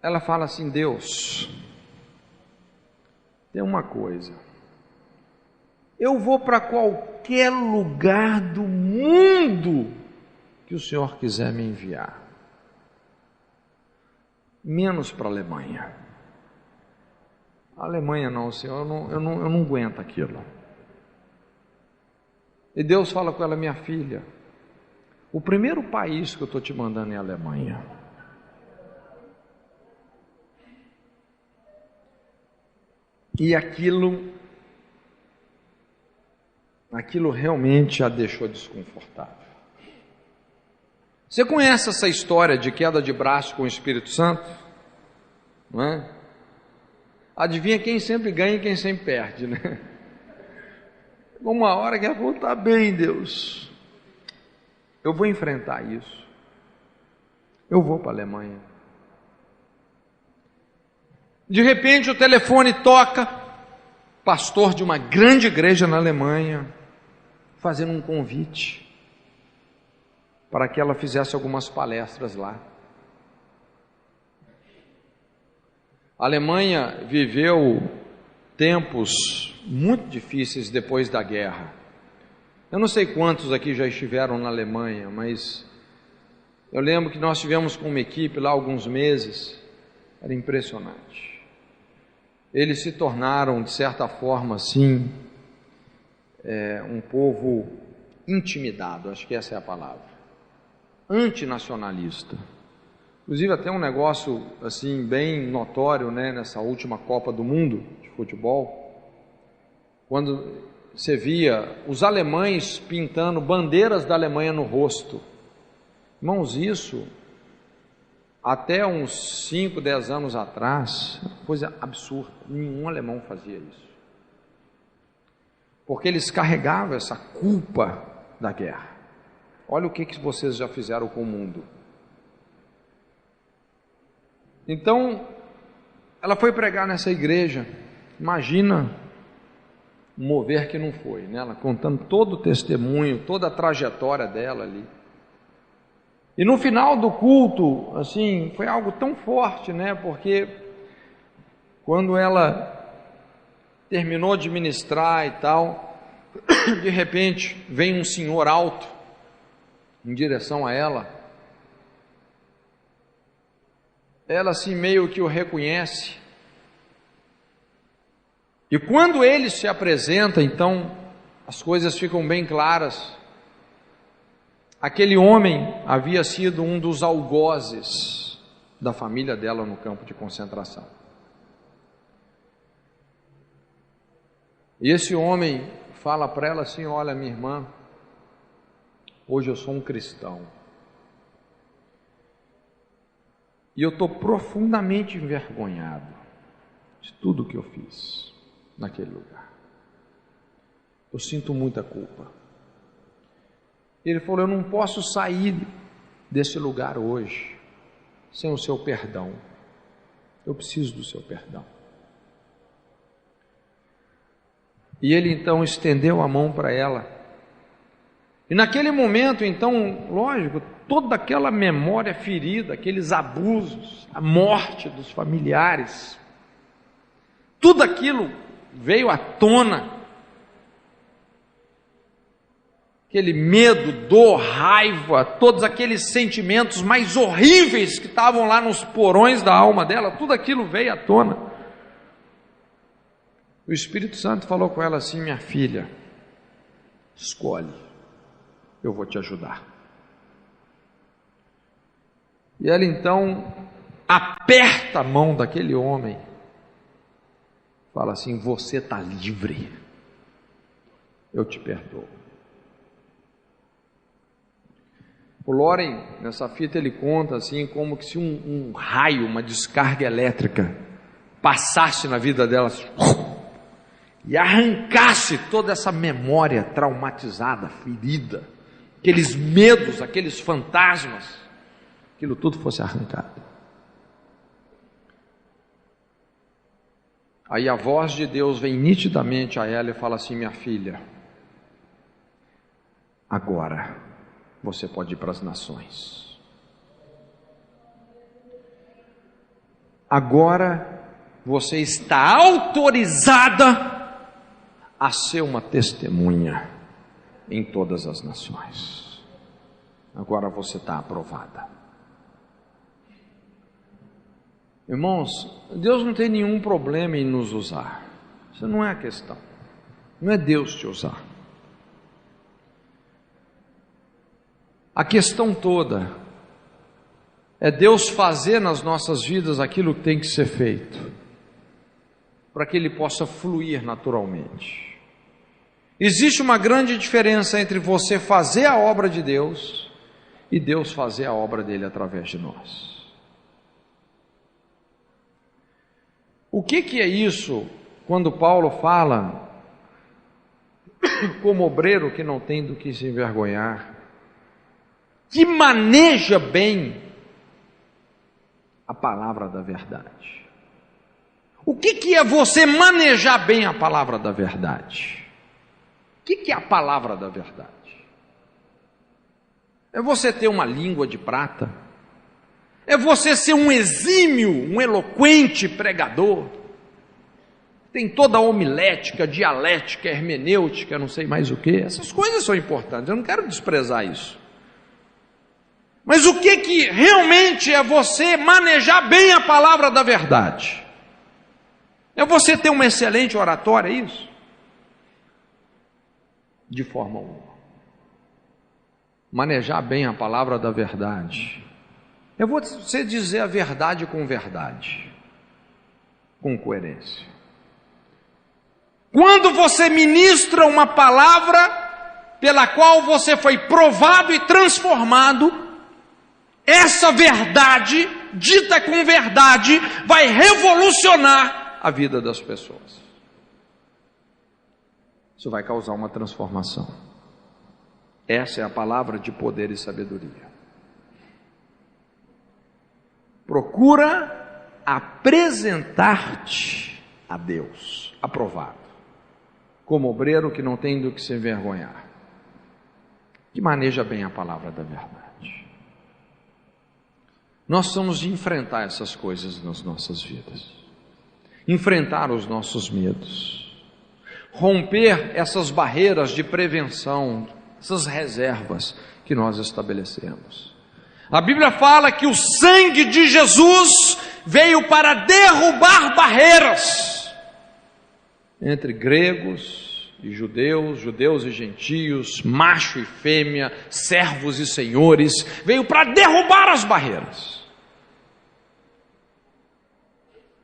ela fala assim: Deus, tem uma coisa, eu vou para qualquer lugar do mundo que o Senhor quiser me enviar, menos para a Alemanha. A Alemanha não, Senhor, eu não aguento aquilo. E Deus fala com ela: minha filha, o primeiro país que eu estou te mandando é a Alemanha. E aquilo realmente a deixou desconfortável. Você conhece essa história de queda de braço com o Espírito Santo? Não é? Adivinha quem sempre ganha e quem sempre perde, né? Uma hora que ela falou: tá bem, Deus, eu vou enfrentar isso, eu vou para a Alemanha. De repente o telefone toca, pastor de uma grande igreja na Alemanha, fazendo um convite para que ela fizesse algumas palestras lá. A Alemanha viveu tempos muito difíceis depois da guerra. Eu não sei quantos aqui já estiveram na Alemanha, mas eu lembro que nós tivemos com uma equipe lá alguns meses. Era impressionante. Eles se tornaram, de certa forma, assim, um povo intimidado, acho que essa é a palavra, antinacionalista. Inclusive até um negócio assim bem notório, né, nessa última Copa do Mundo de futebol, quando você via os alemães pintando bandeiras da Alemanha no rosto. Irmãos, isso até uns 5, 10 anos atrás, coisa absurda, nenhum alemão fazia isso, porque eles carregavam essa culpa da guerra. Olha o que vocês já fizeram com o mundo. Então, ela foi pregar nessa igreja. Imagina o mover que não foi, né? Ela contando todo o testemunho, toda a trajetória dela ali. E no final do culto, assim, foi algo tão forte, né? Porque quando ela terminou de ministrar e tal, de repente vem um senhor alto em direção a ela. Ela assim meio que o reconhece. E quando ele se apresenta, então as coisas ficam bem claras. Aquele homem havia sido um dos algozes da família dela no campo de concentração. E esse homem fala para ela assim: olha, minha irmã, hoje eu sou um cristão. E eu estou profundamente envergonhado de tudo que eu fiz naquele lugar. Eu sinto muita culpa. Ele falou: eu não posso sair desse lugar hoje sem o seu perdão. Eu preciso do seu perdão. E ele então estendeu a mão para ela. E naquele momento, então, lógico, toda aquela memória ferida, aqueles abusos, a morte dos familiares, tudo aquilo veio à tona. Aquele medo, dor, raiva, todos aqueles sentimentos mais horríveis que estavam lá nos porões da alma dela, tudo aquilo veio à tona. O Espírito Santo falou com ela assim: minha filha, escolhe, eu vou te ajudar. E ela então aperta a mão daquele homem, fala assim: você está livre, eu te perdoo. O Loren, nessa fita, ele conta assim, como que se um raio, uma descarga elétrica passasse na vida dela, assim, e arrancasse toda essa memória traumatizada, ferida, aqueles medos, aqueles fantasmas, aquilo tudo fosse arrancado. Aí a voz de Deus vem nitidamente a ela e fala assim: minha filha, agora você pode ir para as nações. Agora você está autorizada a ser uma testemunha em todas as nações. Agora você está aprovada. Irmãos, Deus não tem nenhum problema em nos usar. Isso não é a questão. Não é Deus te usar. A questão toda é Deus fazer nas nossas vidas aquilo que tem que ser feito, para que Ele possa fluir naturalmente. Existe uma grande diferença entre você fazer a obra de Deus e Deus fazer a obra dele através de nós. O que é isso quando Paulo fala como obreiro que não tem do que se envergonhar, que maneja bem a palavra da verdade? O que é você manejar bem a palavra da verdade? O que é a palavra da verdade? É você ter uma língua de prata? É você ser um exímio, um eloquente pregador? Tem toda a homilética, dialética, hermenêutica, não sei mais o que. Essas coisas são importantes, eu não quero desprezar isso. Mas o que realmente é você manejar bem a palavra da verdade? É você ter uma excelente oratória, é isso? De forma alguma. Manejar bem a palavra da verdade é você dizer a verdade com verdade, com coerência. Quando você ministra uma palavra pela qual você foi provado e transformado, essa verdade, dita com verdade, vai revolucionar a vida das pessoas. Isso vai causar uma transformação. Essa é a palavra de poder e sabedoria. Procura apresentar-te a Deus, aprovado, como obreiro que não tem do que se envergonhar, que maneja bem a palavra da verdade. Nós precisamos de enfrentar essas coisas nas nossas vidas, enfrentar os nossos medos, romper essas barreiras de prevenção, essas reservas que nós estabelecemos. A Bíblia fala que o sangue de Jesus veio para derrubar barreiras entre gregos e judeus, judeus e gentios, macho e fêmea, servos e senhores. Veio para derrubar as barreiras.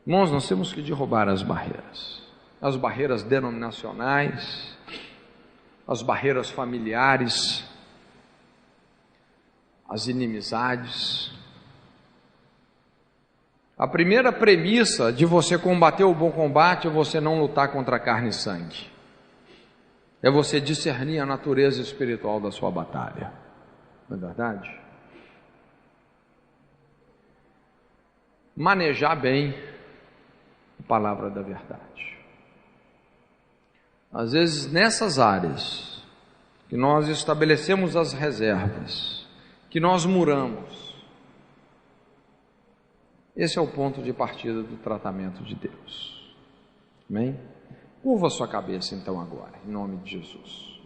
Irmãos, nós temos que derrubar as barreiras denominacionais, as barreiras familiares, as inimizades. A primeira premissa de você combater o bom combate é você não lutar contra carne e sangue. É você discernir a natureza espiritual da sua batalha. Não é verdade? Manejar bem a palavra da verdade. Às vezes nessas áreas que nós estabelecemos as reservas, que nós muramos, esse é o ponto de partida do tratamento de Deus. Amém? Curva a sua cabeça então agora, em nome de Jesus.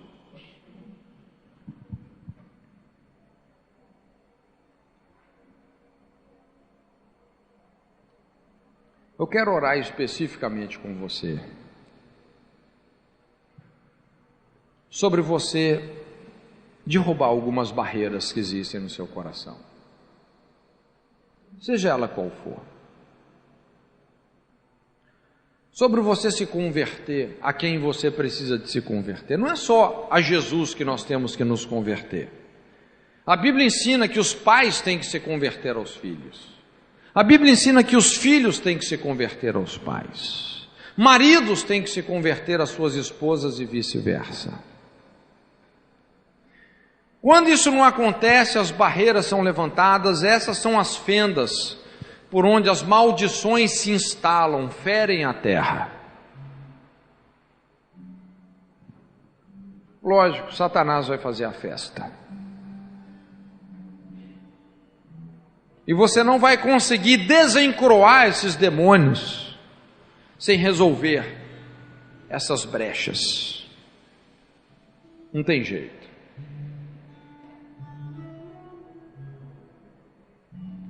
Eu quero orar especificamente com você, sobre você derrubar algumas barreiras que existem no seu coração, seja ela qual for. Sobre você se converter a quem você precisa de se converter. Não é só a Jesus que nós temos que nos converter. A Bíblia ensina que os pais têm que se converter aos filhos. A Bíblia ensina que os filhos têm que se converter aos pais. Maridos têm que se converter às suas esposas e vice-versa. Quando isso não acontece, as barreiras são levantadas, essas são as fendas por onde as maldições se instalam, ferem a terra. Lógico, Satanás vai fazer a festa. E você não vai conseguir desencroar esses demônios sem resolver essas brechas. Não tem jeito.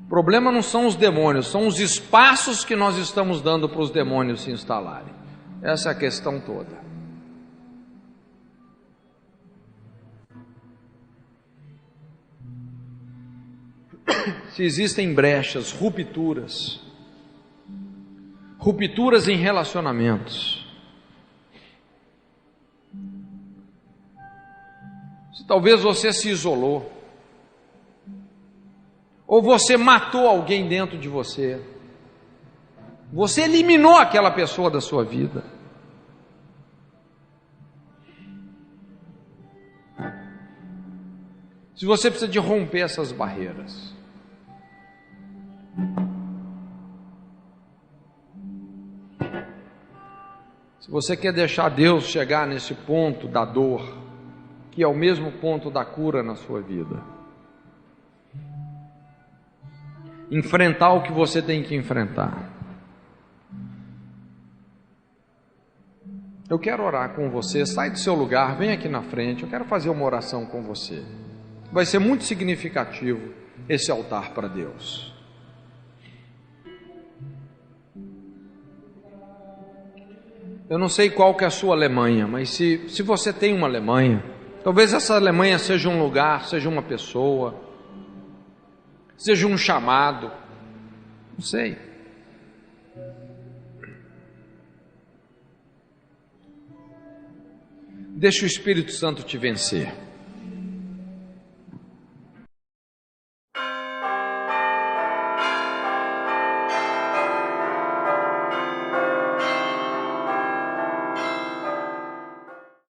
O problema não são os demônios, são os espaços que nós estamos dando para os demônios se instalarem. Essa é a questão toda. Se existem brechas, rupturas em relacionamentos, se talvez você se isolou, ou você matou alguém dentro de você, você eliminou aquela pessoa da sua vida. Se você precisa de romper essas barreiras, se você quer deixar Deus chegar nesse ponto da dor, que é o mesmo ponto da cura na sua vida, enfrentar o que você tem que enfrentar. Eu quero orar com você. Sai do seu lugar, vem aqui na frente. Eu quero fazer uma oração com você. Vai ser muito significativo esse altar para Deus. Eu não sei qual que é a sua Alemanha, mas se você tem uma Alemanha, talvez essa Alemanha seja um lugar, seja uma pessoa, seja um chamado, não sei. Deixa o Espírito Santo te vencer.